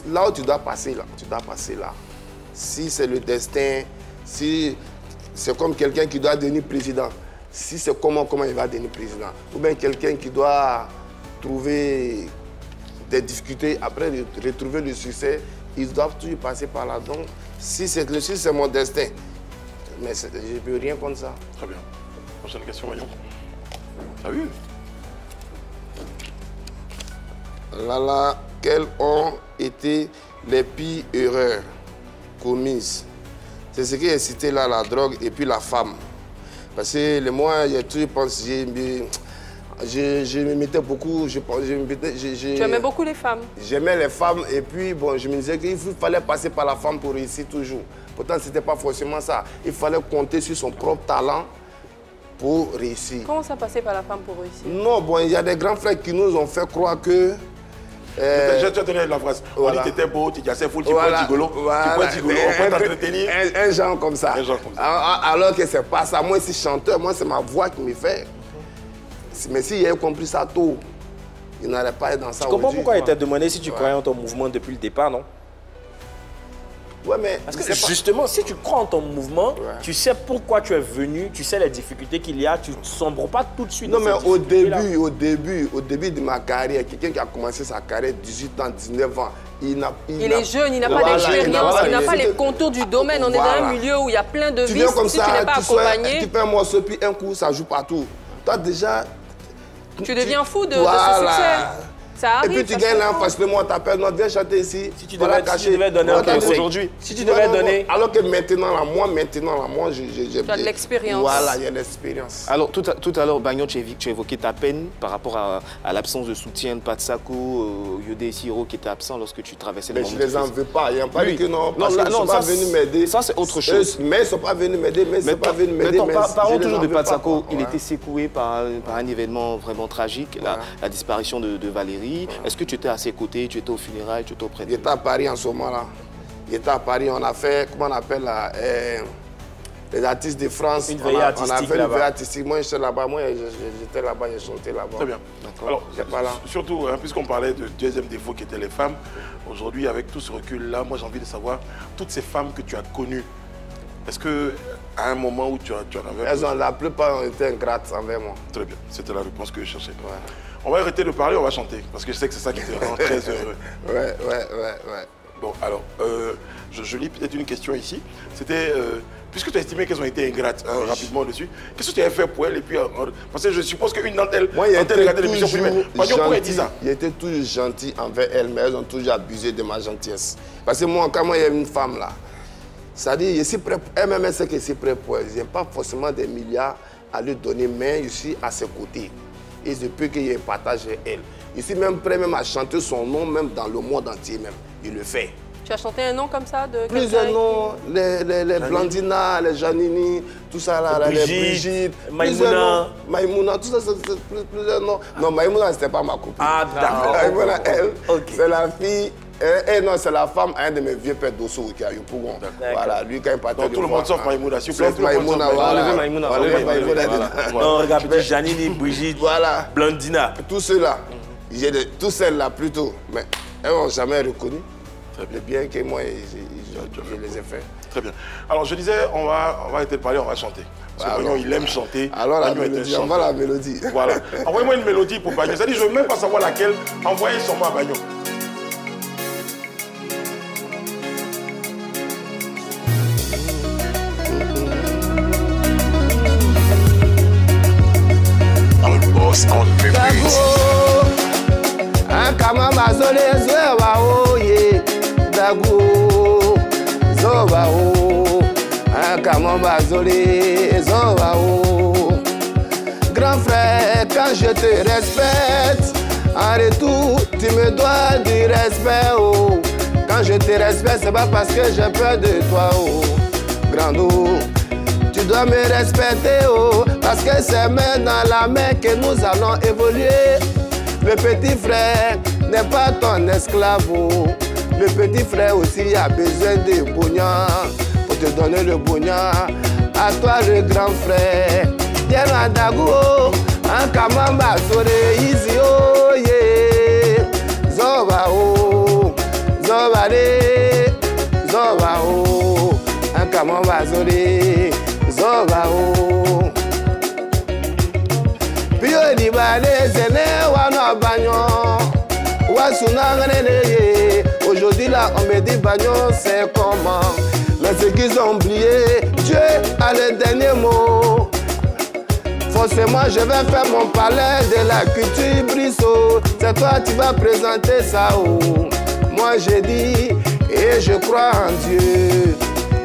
là où tu dois passer, là, tu dois passer là. Si c'est le destin, si c'est comme quelqu'un qui doit devenir président, si c'est comment il va devenir président, ou bien quelqu'un qui doit trouver des difficultés, après retrouver le succès, ils doivent toujours passer par là. Donc, si c'est mon destin, mais je ne peux rien contre ça. Très bien. Prochaine question, Bagnon. T'as vu? Là, quelles ont été les pires erreurs commises? C'est ce qui est cité là, la drogue et puis la femme. Parce que moi, j'ai toujours pensé, je me mettais beaucoup, Tu aimais beaucoup les femmes? J'aimais les femmes et puis bon, je me disais qu'il fallait passer par la femme pour réussir toujours. Pourtant, ce n'était pas forcément ça. Il fallait compter sur son propre talent pour réussir. Comment ça passait par la femme pour réussir? Non, bon, il y a des grands frères qui nous ont fait croire que... Je te donne la phrase. Voilà. On dit que tu étais beau, tu cassais fou, tu peux être gigolo. Tu peux être gigolo, on peut t'entretenir. Un genre comme ça. Alors que c'est pas ça. Moi, je suis chanteur, moi, c'est ma voix qui me fait. Mais s'il avait compris ça tôt, il n'allait pas être dans ça. Tu comprends pourquoi il t'a demandé si tu croyais en ton mouvement depuis le départ, non? Ouais, mais... Parce que justement, si tu crois en ton mouvement, tu sais pourquoi tu es venu, tu sais les difficultés qu'il y a, tu ne sombres pas tout de suite. Non, mais au début de ma carrière, quelqu'un qui a commencé sa carrière 18 ans, 19 ans, il est jeune, il n'a pas d'expérience, il n'a pas les contours du domaine. On est dans un milieu où il y a plein de vices. Si tu n'es pas accompagné... Tu fais un morceau, puis un coup, ça joue partout. Toi, déjà... Tu deviens fou de ce succès. Ça arrive. Et puis tu gagnes là, facilement, on t'appelle, non, viens chanter ici. Si tu devais donner un conseil aujourd'hui, si tu devais donner... Alors que maintenant, moi, j'ai... Tu as de l'expérience. Voilà, il y a de l'expérience. Alors, tout à l'heure, Bagnon, tu évoquais ta peine par rapport à l'absence de soutien de Patsako, Yodé Siro qui était absent lorsque tu traversais le moment. Mais je les en veux pas. Il n'y a pas dit que non, parce qu'ils ne sont pas venus m'aider. Ça, c'est autre chose. Mais ils ne sont pas venus m'aider, Parlons toujours de Patsako. Il était secoué par un événement vraiment tragique, la disparition de Valérie. Est-ce que tu étais à ses côtés, tu étais aux funérailles, tu étais auprès de lui? Il était à Paris en ce moment-là. Il était à Paris, on a fait, comment on appelle là, les artistes de France. Une veillée artistique là-bas. On a fait une veillée artistique. Moi, j'étais là-bas, j'étais là-bas, j'ai chanté là-bas. Très bien. Alors, surtout, puisqu'on parlait du deuxième défaut qui était les femmes, aujourd'hui, avec tout ce recul-là, moi, j'ai envie de savoir, toutes ces femmes que tu as connues, est-ce qu'à un moment où tu en avais... La plupart ont été ingrates envers moi. Très bien, c'était la réponse que je cherchais. Ouais. On va arrêter de parler, on va chanter, parce que je sais que c'est ça qui te rend très heureux. Ouais. Bon, alors, je lis peut-être une question ici. C'était, puisque tu as estimé qu'elles ont été ingrates rapidement dessus, qu'est-ce que tu avais fait pour elles? Et puis, parce que je suppose qu'une d'entre elles, moi, il était toujours gentil envers elles, mais elles ont toujours abusé de ma gentillesse. Parce que moi, quand il y a une femme là, c'est-à-dire, je suis prêt, elle-même sait que je suis prêt pour elle. Je n'ai pas forcément des milliards à lui donner, mais je suis à ses côtés. Et je peux qu'il y ait un partage avec elle. Je suis même prêt même à chanter son nom, même dans le monde entier même. Il le fait. Tu as chanté un nom comme ça de plusieurs noms, les Blandina, les Janini, tout ça là, les Brigitte, Maïmouna, tout ça, c'est plusieurs noms. Non, Maïmouna, c'était pas ma copine. Ah, d'accord. Maïmouna, elle, c'est la fille. Non, c'est la femme, un de mes vieux pères d'Osso qui a eu pour moi. Voilà, lui, quand il partait de tout le monde sauf Maïmouna, s'il vous plaît. Sauf Maïmouna, voilà. Maïmouna. Non, regarde, Janini, Brigitte, voilà. Blandina. Tout ceux-là, tous celles-là plutôt, mais elles n'ont jamais reconnu le bien que moi, je les ai fait. Très bien. Alors, je disais, on va arrêter de parler, on va chanter. Parce que Bagnon, il aime chanter. Alors, la mélodie, on va la mélodie. Voilà. Envoyez-moi une mélodie pour Bagnon. C'est-à-dire, je ne veux même pas savoir laquelle. Envoyez sur moi à Bagnon. Kama mazole zoba oye dagu zoba o kama mazole zoba o. Grand frère, quand je te respecte, en retour tu me dois du respect oh. Quand je te respecte, c'est pas parce que j'ai peur de toi oh. Grando, tu dois me respecter oh, parce que c'est main dans la main que nous allons évoluer. Le petit frère n'est pas ton esclave. Le petit frère aussi a besoin de bouillon pour te donner le bouillon. À toi le grand frère. Viens à Dago, un kamamba sore ici oh yeah. Zoba oh, zoba de, zoba oh, un kamamba sore, zoba oh. Pio di bale zene wana Bagnon. Aujourd'hui là on me dit Bagnon c'est comment. Mais ce qu'ils ont oublié, Dieu a le dernier mot. Forcément je vais faire mon palais de la culture Brissot. C'est toi qui vas présenter ça oh. Moi j'ai dit et je crois en Dieu.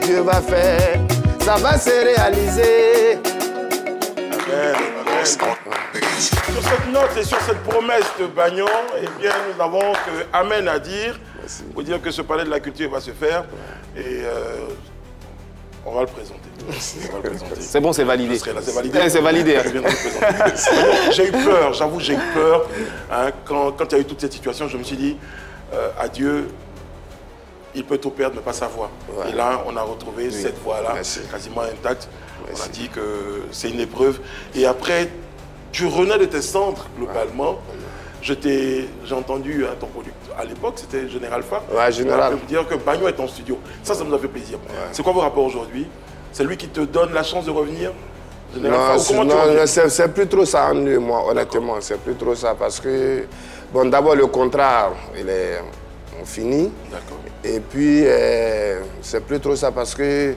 Dieu va faire, ça va se réaliser. Sur cette note et sur cette promesse de Bagnon, eh bien, nous n'avons que Amen à dire. Pour dire que ce palais de la culture va se faire. Et on va le présenter. C'est bon, c'est validé. C'est validé. C'est validé. J'ai eu peur, j'avoue, j'ai eu peur. Hein, quand il y a eu toute cette situation, je me suis dit, adieu, il peut tout perdre, mais pas sa voix. Ouais. Et là, on a retrouvé cette voix-là, quasiment intacte. On a dit que c'est une épreuve. Et après, tu renais de tes centres, globalement. J'ai entendu ton producteur. À l'époque, c'était Général Fa. Ouais, Général. Vous dire que Bagnon est en studio. Ça nous a fait plaisir. Ouais. C'est quoi vos rapports aujourd'hui? C'est lui qui te donne la chance de revenir? Non, c'est plus trop ça en lui, moi, honnêtement. C'est plus trop ça parce que, bon, d'abord, le contrat, il est fini. D'accord. Et puis, c'est plus trop ça parce que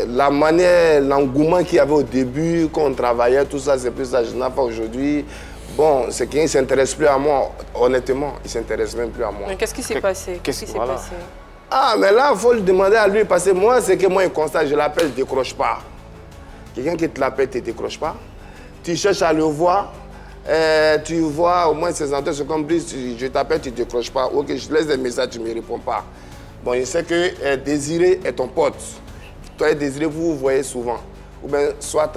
la manière, l'engouement qu'il y avait au début, quand on travaillait, tout ça, c'est plus ça. Je n'ai pas aujourd'hui. Bon, c'est qu'il ne s'intéresse plus à moi, honnêtement, il ne s'intéresse même plus à moi. Mais qu'est-ce qui s'est passé? Qu'est-ce qui s'est passé? Ah, mais là, il faut le demander à lui, parce que moi, c'est que moi, un constat, je l'appelle, je ne décroche pas. Quelqu'un qui te l'appelle, tu ne décroches pas. Tu cherches à le voir, tu vois au moins ses antennes, c'est comme Brice, je t'appelle, tu ne décroches pas. Ok, je laisse des messages, tu ne me réponds pas. Bon, je sais que Désiré est ton pote. Toi et Désiré, vous vous voyez souvent. Ou bien, soit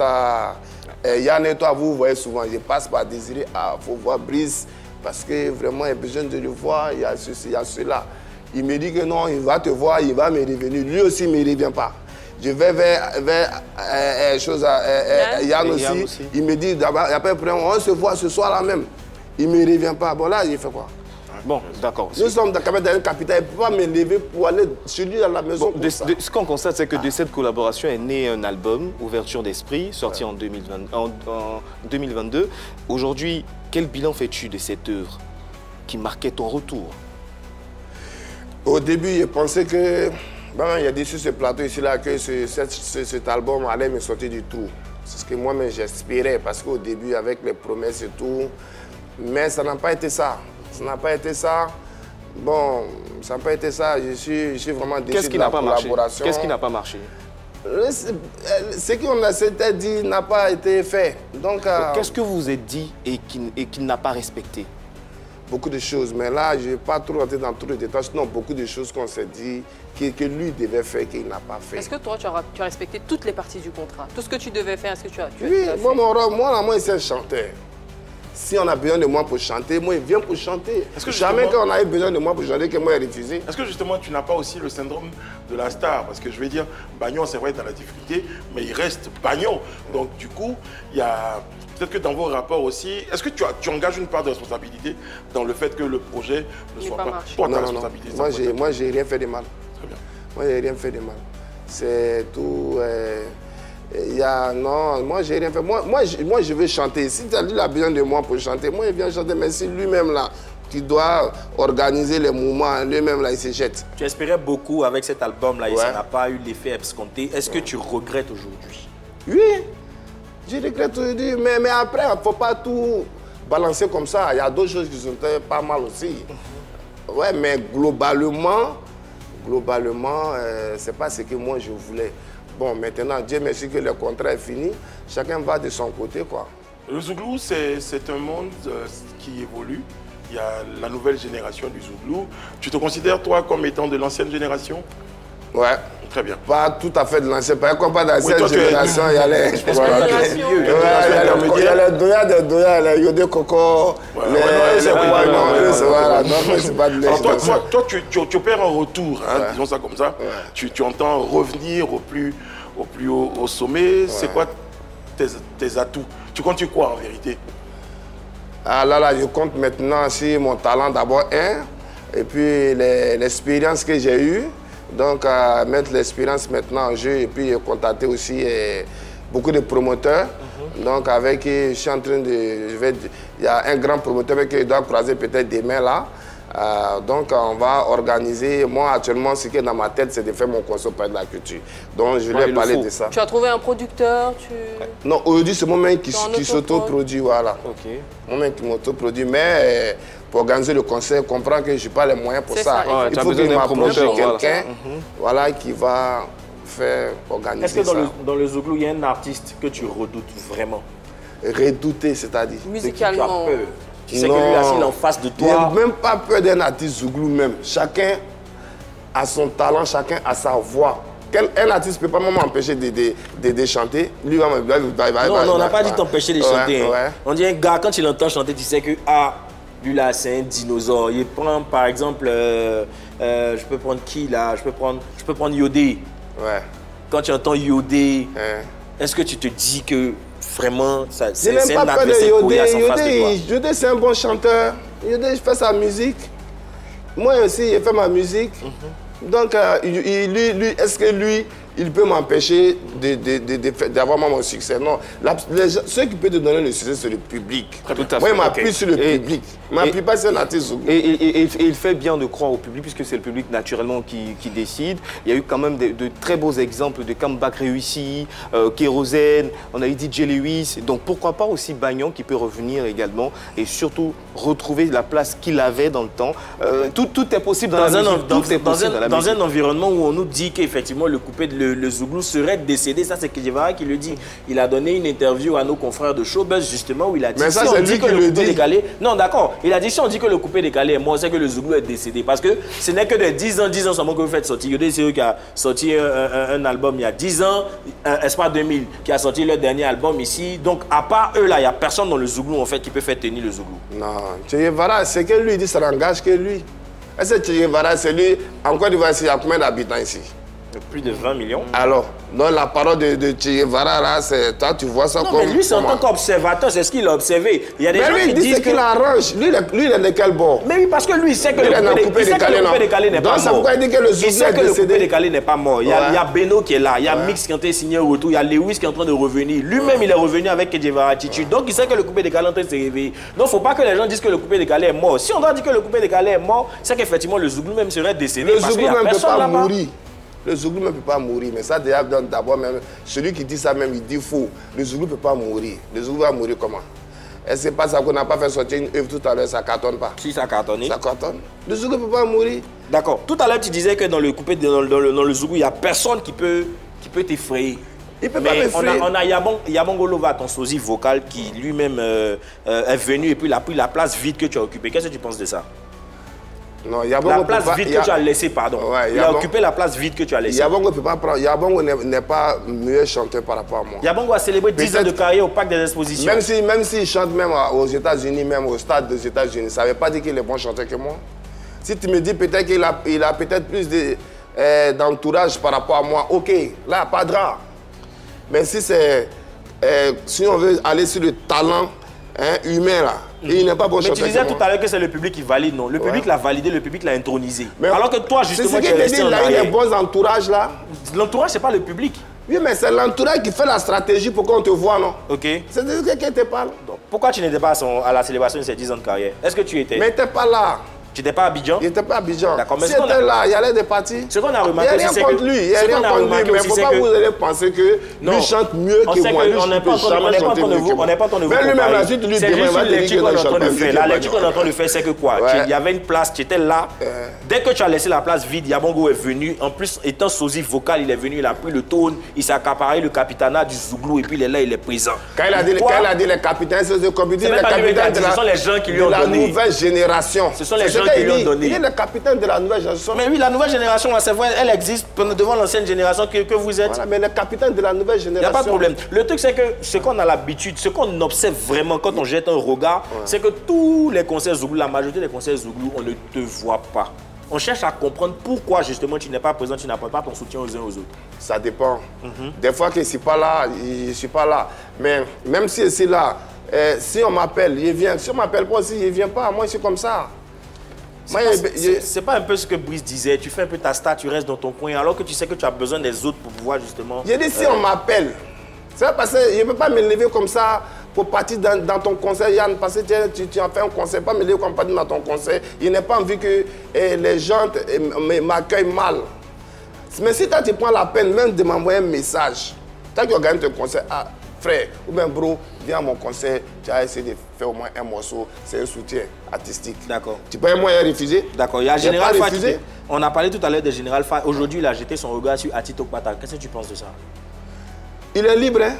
Yann et toi, vous vous voyez souvent. Je passe par Désiré, il faut voir Brice, parce que vraiment, il y a besoin de le voir, il y a ceci, il y a cela. Il me dit que non, il va te voir, il va me revenir. Lui aussi ne me revient pas. Je vais vers Yann aussi. Il me dit, après, on se voit ce soir-là même. Il ne me revient pas. Bon, là, il fait quoi? Bon, d'accord. Nous sommes dans une capitale, il ne peut pas me lever pour aller chez lui à la maison. Bon, ce qu'on constate, c'est que de cette collaboration est né un album, Ouverture d'esprit, sorti en 2022. Aujourd'hui, quel bilan fais-tu de cette œuvre qui marquait ton retour? Au début, je pensais que, bon, il y a dit sur ce plateau ici-là que cet album allait me sortir du trou. C'est ce que moi-même j'espérais, parce qu'au début, avec les promesses et tout, mais ça n'a pas été ça. Ça n'a pas été ça. Bon, ça n'a pas été ça. Je suis vraiment déçu de la collaboration. Qu'est-ce qui n'a pas marché? Ce qu'on s'était dit n'a pas été fait. Donc, qu'est-ce que vous vous êtes dit et qu'il n'a pas respecté? Beaucoup de choses, mais là, je ne vais pas trop rentrer dans tous les détails. Sinon, beaucoup de choses qu'on s'est dit que lui devait faire, qu'il n'a pas fait. Est-ce que toi, tu as respecté toutes les parties du contrat? Tout ce que tu devais faire, est-ce que tu as fait? Oui, moi, je suis un chanteur. Si on a besoin de moi pour chanter, moi, il vient pour chanter. Jamais quand on a eu besoin de moi pour chanter, que moi, il a refusé. Est-ce que justement, tu n'as pas aussi le syndrome de la star? Parce que je vais dire, Bagnon, c'est vrai, dans la difficulté, mais il reste Bagnon. Donc, du coup, il y a... Peut-être que dans vos rapports aussi, est-ce que tu engages une part de responsabilité dans le fait que le projet ne soit pas toi ta responsabilité? Moi, j'ai rien fait de mal. Très bien. Moi, j'ai rien fait de mal. C'est tout... non, moi, j'ai rien fait. Moi, je veux chanter. Si lui a besoin de moi pour chanter, moi, il vient chanter. Mais si lui-même, là, qui doit organiser les mouvements, lui-même, là, il se jette. Tu espérais beaucoup avec cet album-là et ça n'a pas eu l'effet escompté. Est-ce que tu regrettes aujourd'hui? Oui. Je regrette aujourd'hui, mais après, il ne faut pas tout balancer comme ça. Il y a d'autres choses qui sont pas mal aussi. Ouais, mais globalement, ce n'est pas ce que moi je voulais. Bon, maintenant, Dieu merci que le contrat est fini. Chacun va de son côté, quoi. Le Zouglou, c'est un monde qui évolue. Il y a la nouvelle génération du Zouglou. Tu te considères, toi, comme étant de l'ancienne génération? Ouais. Très bien. Pas tout à fait de l'ancienne. Pas dans l'ancienne génération, il y a les... Je pense que il y a les Doya, les Yodé Coco, les... Voilà, non, c'est pas de l'ancienne. Alors toi, tu opères un retour, hein, disons ça comme ça. Tu entends revenir au plus haut au sommet. C'est quoi tes atouts? Tu comptes quoi en vérité? Ah là, je compte maintenant sur mon talent d'abord, et puis l'expérience que j'ai eue. Donc, mettre l'expérience maintenant en jeu et puis contacter aussi beaucoup de promoteurs. Donc, avec, je suis en train de... Il y a un grand promoteur avec qui je dois croiser peut-être demain là. Donc, on va organiser. Moi, actuellement, ce qui est dans ma tête, c'est de faire mon concert pour de la culture. Donc, je vais parler de ça. Tu as trouvé un producteur? Non, aujourd'hui, c'est moi-même qui s'autoproduit. Voilà. Ok. Moi-même qui m'autoproduit. Mais pour organiser le concert, comprends que je n'ai pas les moyens pour ça. Il faut que je m'approche de quelqu'un qui va faire organiser ça. Est-ce que dans le Zouglou, il y a un artiste que tu redoutes vraiment? Redouter, c'est-à-dire? Musicalement. Tu as peur. Tu sais que lui, assis en face de toi. Il n'y a même pas peur d'un artiste Zouglou même. Chacun a son talent, chacun a sa voix. Un artiste ne peut pas m'empêcher de chanter. Lui va me... Non, on n'a pas dit t'empêcher de chanter. On dit un gars, quand il entend chanter, tu sais que lui là, c'est un dinosaure. Il prend par exemple, je peux prendre qui là? Je peux prendre Yodé. Ouais. Quand tu entends Yodé, est-ce que tu te dis que vraiment, c'est un adversaire collé à sa face de toi? Yodé, c'est un bon chanteur. Yodé, je fais sa musique. Moi aussi, je fais ma musique. Donc, est-ce que lui, il peut m'empêcher d'avoir mon succès. Non, ceux qui peuvent te donner le succès, c'est le public. Moi, il m'appuie sur le public. Il ne m'appuie pas sur l'artiste. Et il fait bien de croire au public, puisque c'est le public naturellement qui décide. Il y a eu quand même de très beaux exemples de comeback réussi, Kérosène, on a eu DJ Lewis. Donc pourquoi pas aussi Bagnon qui peut revenir également et surtout retrouver la place qu'il avait dans le temps. Tout est possible dans la musique. Dans un environnement où on nous dit qu'effectivement le coupé de le Zouglou serait décédé, ça c'est Kedjevara qui le dit. Il a donné une interview à nos confrères de Showbuzz justement où il a dit mais ça, si on dit que le coupé décalé... Non d'accord, il a dit si on dit que le coupé décalé est mort, c'est que le Zouglou est décédé. Parce que ce n'est que de 10 ans seulement que vous faites sortir. Yodé c'est eux qui a sorti un album il y a 10 ans, Espoir 2000 qui a sorti leur dernier album ici. Donc à part eux là, il n'y a personne dans le Zouglou en fait qui peut faire tenir le Zouglou. Non, Kedjevara, c'est que lui dit ça n'engage que lui. Est-ce que Kedjevara, c'est lui, en Côte d'Ivoire, il y a combien d'habitants ici? Plus de 20 millions. Alors, donc la parole de Kedjevara, là, c'est toi, tu vois ça non, comme... mais lui, c'est en tant qu'observateur, c'est ce qu'il a observé. Il y a des gens qui disent qu'il arrange. Lui, il est de quel bord? Mais oui, parce que lui, il sait que le coupé décalé n'est pas mort. Donc, c'est pourquoi il dit que le Zouglou est décédé. Il sait que le coupé décalé n'est pas mort. Il y a Beno qui est là, il y a Mix qui est en train de signer au retour, il y a Lewis qui est en train de revenir. Lui-même, il est revenu avec Kedjevara Attitude. Donc, il sait que le coupé décalé est en train de se réveiller. Donc, il ne faut pas que les gens disent que le coupé décalé est mort. Si on doit dire que le coupé décalé est mort, c'est qu'effectivement, le Zouglou même serait décédé. Le Zouglou même ne peut pas mourir. Le Zouglou ne peut pas mourir, mais ça déjà d'abord même, celui qui dit ça même, il dit faux. Le Zouglou ne peut pas mourir. Le Zouglou va mourir comment? Est-ce que c'est pas ça qu'on n'a pas fait sortir une œuvre tout à l'heure, ça ne cartonne pas? Si, ça cartonne. Ça cartonne. Le Zouglou ne peut pas mourir. D'accord. Tout à l'heure, tu disais que dans le coupé, dans le Zouglou, il n'y a personne qui peut t'effrayer. Il ne peut pas m'effrayer. On a Yabongo Lova, ton sosie vocal, qui lui-même est venu et puis il a pris la place vide que tu as occupée. Qu'est-ce que tu penses de ça? Non, Yabongo la place vide que tu as laissée, pardon. Ouais, il a occupé la place vide que tu as laissée. Yabongo ne peut pas prendre. Yabongo n'est pas meilleur chanteur par rapport à moi. Yabongo a célébré 10 ans de carrière au Parc des Expositions. Même s'il chante même aux États-Unis, même au stade des États-Unis, ça ne veut pas dire qu'il est bon chanteur que moi. Si tu me dis peut-être qu'il a peut-être plus d'entourage par rapport à moi, ok, là, pas de drap. Mais si on veut aller sur le talent humain là, il n'est pas bon chanteur. Mais tu disais tout à l'heure que c'est le public qui valide, non? Le public l'a validé, le public l'a intronisé. Mais alors que toi, justement, tu es resté en arrière. Il y a des bons entourages là. L'entourage, c'est pas le public. Oui, mais c'est l'entourage qui fait la stratégie pour qu'on te voit, non? Ok. C'est de ce que te parle. Pourquoi tu n'étais pas à la célébration de ces 10 ans de carrière? Est-ce que tu étais? Mais tu n'étais pas là. Tu n'étais pas à Abidjan? Il n'était pas à Abidjan. D'accord, mais si il était là, il y allait des parties. Ce qu'on a remarqué, c'est que... Il n'y a rien contre lui, mais il ne faut pas vous allez penser que lui chante mieux que moi. On n'est pas en train de vous. Mais lui-même, la suite, lui, c'est juste une lecture qu'on est en train de faire. La lecture qu'on est en train de faire, c'est que quoi? Il y avait une place, tu étais là. Dès que tu as laissé la place vide, Yabongo est venu. En plus, étant sosie vocal, il est venu, il a pris le tone, il s'est accaparé le capitanat du Zouglou et puis il est là, il est présent. Quand il a dit les capitaines, c'est le capitaine de la nouvelle génération. Ce sont les gens qui lui ont donné. Le capitaine de la nouvelle génération. Mais oui, la nouvelle génération, c'est vrai, elle existe devant l'ancienne génération que vous êtes. Voilà, mais le capitaine de la nouvelle génération. Il n'y a pas de problème. Le truc, c'est que ce qu'on a l'habitude, ce qu'on observe vraiment quand on jette un regard, c'est que tous les concerts Zouglou, la majorité des concerts Zouglou, on ne te voit pas. On cherche à comprendre pourquoi justement tu n'es pas présent, tu n'apportes pas ton soutien aux uns aux autres. Ça dépend. Des fois que je ne suis pas là, je ne suis pas là. Mais même si je suis là, si on m'appelle, je viens. Si on ne m'appelle pas aussi, je ne viens pas. Moi, je suis comme ça. C'est pas un peu ce que Brice disait, tu fais un peu ta star, tu restes dans ton coin, alors que tu sais que tu as besoin des autres pour pouvoir justement... J'ai dit si on m'appelle, c'est parce que je ne peux pas me lever comme ça pour partir dans ton concert, Yann, parce que tu as fait un concert, pas me lever comme partir dans ton concert. Je n'ai pas envie que les gens m'accueillent mal. Mais si toi tu prends la peine même de m'envoyer un message, quand tu organises ton concert, frère, ou bien bro, viens à mon concert, tu as essayé de faire au moins un morceau, c'est un soutien artistique. D'accord. Tu peux moi refuser? D'accord, il y a Général Fa. On a parlé tout à l'heure de Général Fa. Aujourd'hui, il a jeté son regard sur Ati Tokpata. Qu'est-ce que tu penses de ça? Il est libre, hein?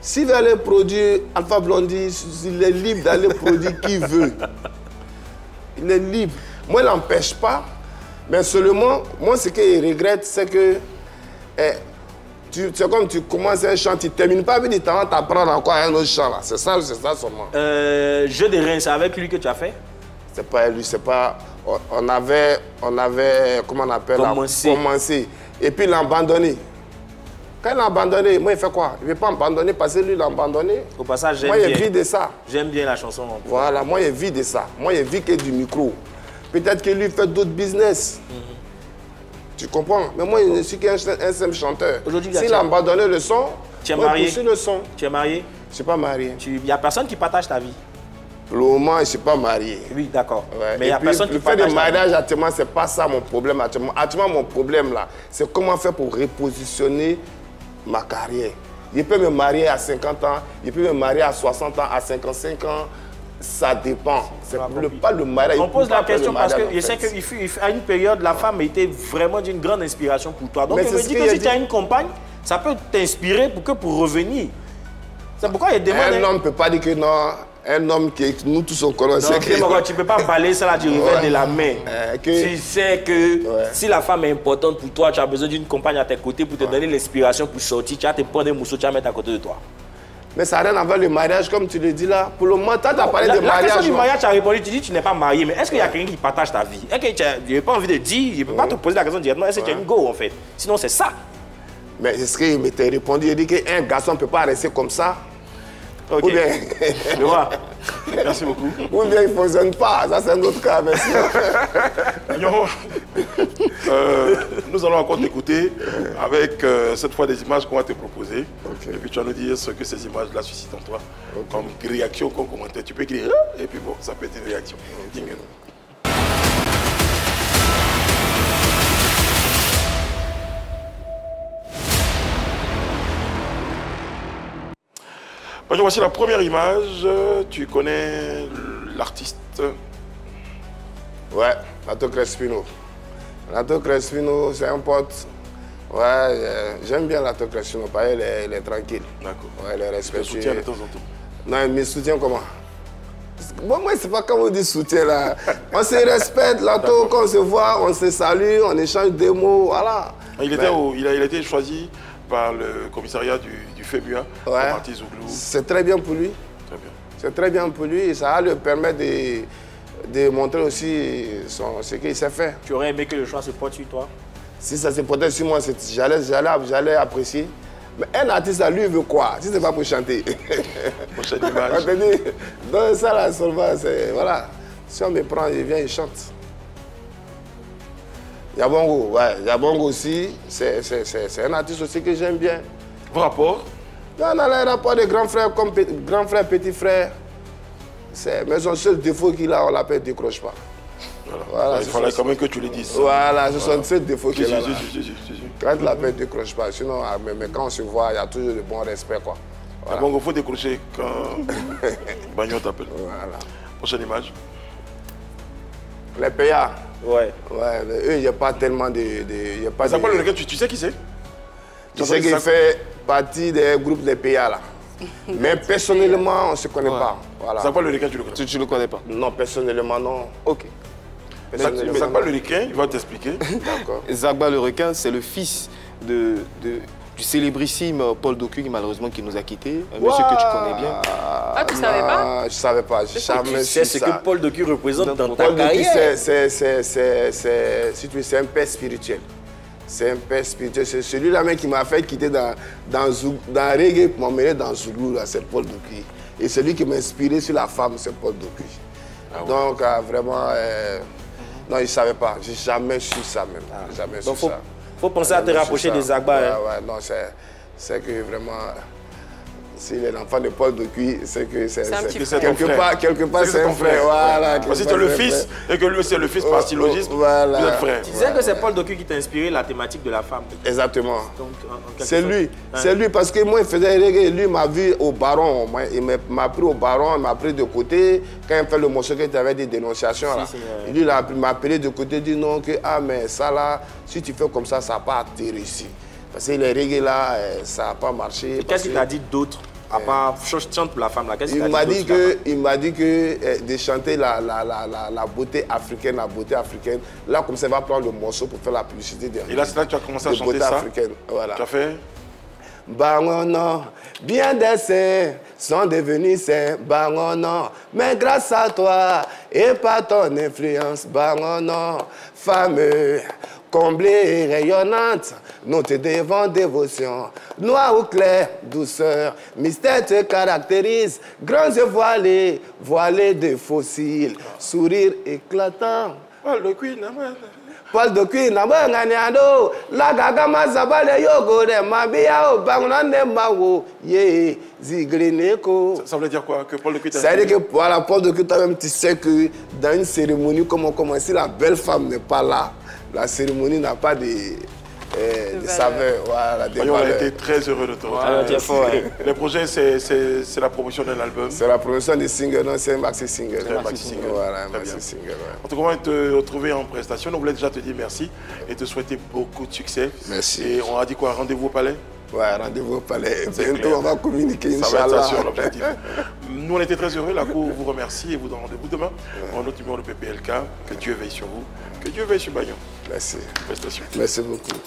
S'il veut aller produire Alpha Blondy, il est libre d'aller produire qui veut. Il est libre. Moi, il n'empêche pas. Mais seulement, moi, ce que je regrette, c'est que... c'est comme tu commences un chant, tu ne termines pas, mais tu apprends encore un autre chant. C'est ça seulement. Jeu de reins, c'est avec lui que tu as fait? C'est pas lui, c'est pas... On avait comment on appelle commencé. Et puis il l'a abandonné. Quand il l'a abandonné, moi, il fait quoi? Il ne veut pas m'abandonner parce que lui, il l'a abandonné. Au passage, j'aime bien. Moi, il vit de ça. J'aime bien la chanson. Voilà, moi, il vit de ça. Moi, il vit que du micro. Peut-être que lui fait d'autres business. Tu comprends? Mais moi, je ne suis qu'un simple chanteur. S'il a abandonné le son, tu es marié? Le son. Tu es marié? Je ne suis pas marié. Il n'y a personne qui partage ta vie? Pour le moment, je ne suis pas marié. Oui, d'accord. Ouais. Mais il n'y a personne qui partage ta vie. Le fait de mariage, actuellement, ce n'est pas ça mon problème. Actuellement, mon problème, là, c'est comment faire pour repositionner ma carrière. Je peux me marier à 50 ans, je peux me marier à 60 ans, à 55 ans. Ça dépend. C'est pas le mariage. On pose la question parce que je sais qu'à une période, la femme était vraiment d'une grande inspiration pour toi. Donc, je me dis que si tu as une compagne, ça peut t'inspirer pour revenir. C'est pourquoi il y a des Un homme ne peut pas dire que non. Un homme qui nous tous on connaît. Tu ne peux pas balayer ça là du revers de la main. Tu sais que si la femme est importante pour toi, tu as besoin d'une compagne à tes côtés pour te donner l'inspiration pour sortir. Tu vas te prendre des mousseaux, tu vas mettre à côté de toi. Mais ça n'a rien à voir le mariage, comme tu le dis là. Pour le moment, tu as parlé de mariage. La question du mariage, tu as répondu, tu dis que tu n'es pas marié. Mais est-ce qu'il y a quelqu'un qui partage ta vie? Est-ce que je n'ai pas envie de dire, je ne peux pas te poser la question directement, est-ce que tu as une go en fait? Sinon, c'est ça. Mais est-ce qu'il m'était répondu? Il dit qu'un garçon ne peut pas rester comme ça. Ok. Ou bien... Je vois. Merci beaucoup. Ou bien il ne fonctionne pas. Ça, c'est un autre cas. Merci. Nous allons encore t'écouter avec cette fois des images qu'on va te proposer. Okay. Et puis tu vas nous dire ce que ces images-là suscitent en toi. Okay. Comme réaction, comme commentaire. Tu peux écrire et puis bon, ça peut être une réaction. Dis-nous. Voici la première image. Tu connais l'artiste? Ouais, Lato Crespino. Lato Crespino, c'est un pote. Ouais, j'aime bien Lato Crespino, parce qu'il est tranquille. D'accord. Ouais, il est respectueux. Tu le soutiens de temps en temps? Non, il me soutient comment? Bon, moi, c'est pas comme on dit soutien là. On se respecte, Lato, quand on se voit, on se salue, on échange des mots, voilà. Il a été choisi par le commissariat du FEBUA, ouais. Zouglou. C'est très bien pour lui. Très bien. C'est très bien pour lui et ça va lui permettre de montrer aussi ce qu'il sait faire. Tu aurais aimé que le choix se porte sur toi? Si ça se portait sur moi, j'allais apprécier. Mais un artiste, là, lui, il veut quoi? Si ce n'est pas pour chanter. Prochaine image. On te dit, dans ça, là, seulement, c'est... Voilà. Si on me prend, il vient, il chante. Yabongo, ouais. Yabongo aussi, c'est un artiste aussi que j'aime bien. Vos rapports? Non, on a les rapports de grand frère comme grand frère, petit frère. Mais son seul défaut qu'il a, on l'appelle décroche pas. Voilà, il fallait quand même que tu le dises. Voilà, c'est son seul défaut qu'il a. Quand il l'appelle décroche pas. Sinon, mais quand on se voit, il y a toujours le bon respect, quoi. Voilà. Bon, il faut décrocher quand Bagnon t'appelle. Voilà. Prochaine image. Les PA. Ouais. Ouais, eux, il n'y a pas tellement de... Ça parle de lequel tu sais qui c'est? Tu sais qu'il fait partie des groupes des PA, là. Mais personnellement, on ne se connaît pas. Voilà. Ça parle de lequel tu le connais? Tu ne le connais pas? Non, personnellement, non. Ok. Zagba le requin, il va t'expliquer. D'accord. Zagba le requin, c'est le fils du célébrissime Paul Doku, malheureusement, qui nous a quittés. Un monsieur que tu connais bien. Ah, tu ne savais pas? Je ne savais pas. Tu sais ce que Paul Doku représente dans ta carrière? C'est un père spirituel. C'est un père spirituel. C'est celui-là même qui m'a fait quitter dans Reggae pour m'emmener dans Zouglou, c'est Paul Doku. Et celui qui m'a inspiré sur la femme, c'est Paul Doku. Ah ouais. Donc, vraiment, non, je ne savais pas. Je n'ai jamais su ça même. Jamais su ça. Il faut penser à te rapprocher des Zagba. Ouais, ouais, non, c'est que vraiment, s'il est l'enfant de Paul Doku, c'est que c'est quelque part, c'est un frère. Voilà, parce que tu es le fils et que lui aussi est le fils par syllogisme, voilà. Vous êtes frère. Tu disais que c'est Paul Doku qui t'a inspiré la thématique de la femme. Exactement. C'est lui. C'est lui parce que moi, il faisait reggae. Lui m'a vu au Baron. Il m'a pris au Baron, il m'a pris de côté. Quand il fait le morceau que tu avais des dénonciations, lui, il m'a appelé de côté, il dit non, que ah, mais ça là, si tu fais comme ça, ça n'a pas été réussi. Parce que les reggae là, ça n'a pas marché. Qu'est-ce qu'il t'a dit d'autre? À part chante pour la femme là, qu'est-ce qu'il t'a dit d'autre? Il m'a dit que de chanter la beauté africaine, là comme ça, il va prendre le morceau pour faire la publicité. Et là, c'est là que tu as commencé à chanter ça africaine. Voilà. Tu as fait? Bangono, bien des saints sont devenus saints, Bangono, mais grâce à toi et par ton influence, Bangono, femme comblée et rayonnante, nous te devons dévotion. Noir ou clair, douceur, mystère te caractérise, grands yeux voilés, voilés de fossiles, sourire éclatant. Paul de Cuir, Nabanganiado, la Gagama Zabale Yogo, de Mabia, Bangonande Mawo, Ye, Zigrineko. Ça veut dire quoi? Que Paul de Cuir Ça veut dire que voilà, Paul de Cuir, toi-même, tu sais que dans une cérémonie, comme on commence, si la belle femme n'est pas là, la cérémonie n'a pas de saveur. Voilà, on a été très heureux de te retrouver. Le projet, c'est la promotion d'un album. C'est la promotion des singles, non, c'est un maxi single. Voilà, un maxi single. En tout cas, on va te retrouver en prestation. On voulait déjà te dire merci et te souhaiter beaucoup de succès. Merci. Et on a dit quoi? Rendez-vous au palais? Ouais, rendez-vous au palais. Bientôt, on va communiquer, Inch'Allah. Ça va être ça sur l'objectif. Nous, on était très heureux. La Cour vous remercie et vous donne rendez-vous demain pour un autre numéro de PPLK. Que Dieu veille sur vous. Que Dieu veille sur Bagnon. Merci. Félicitations. Merci beaucoup.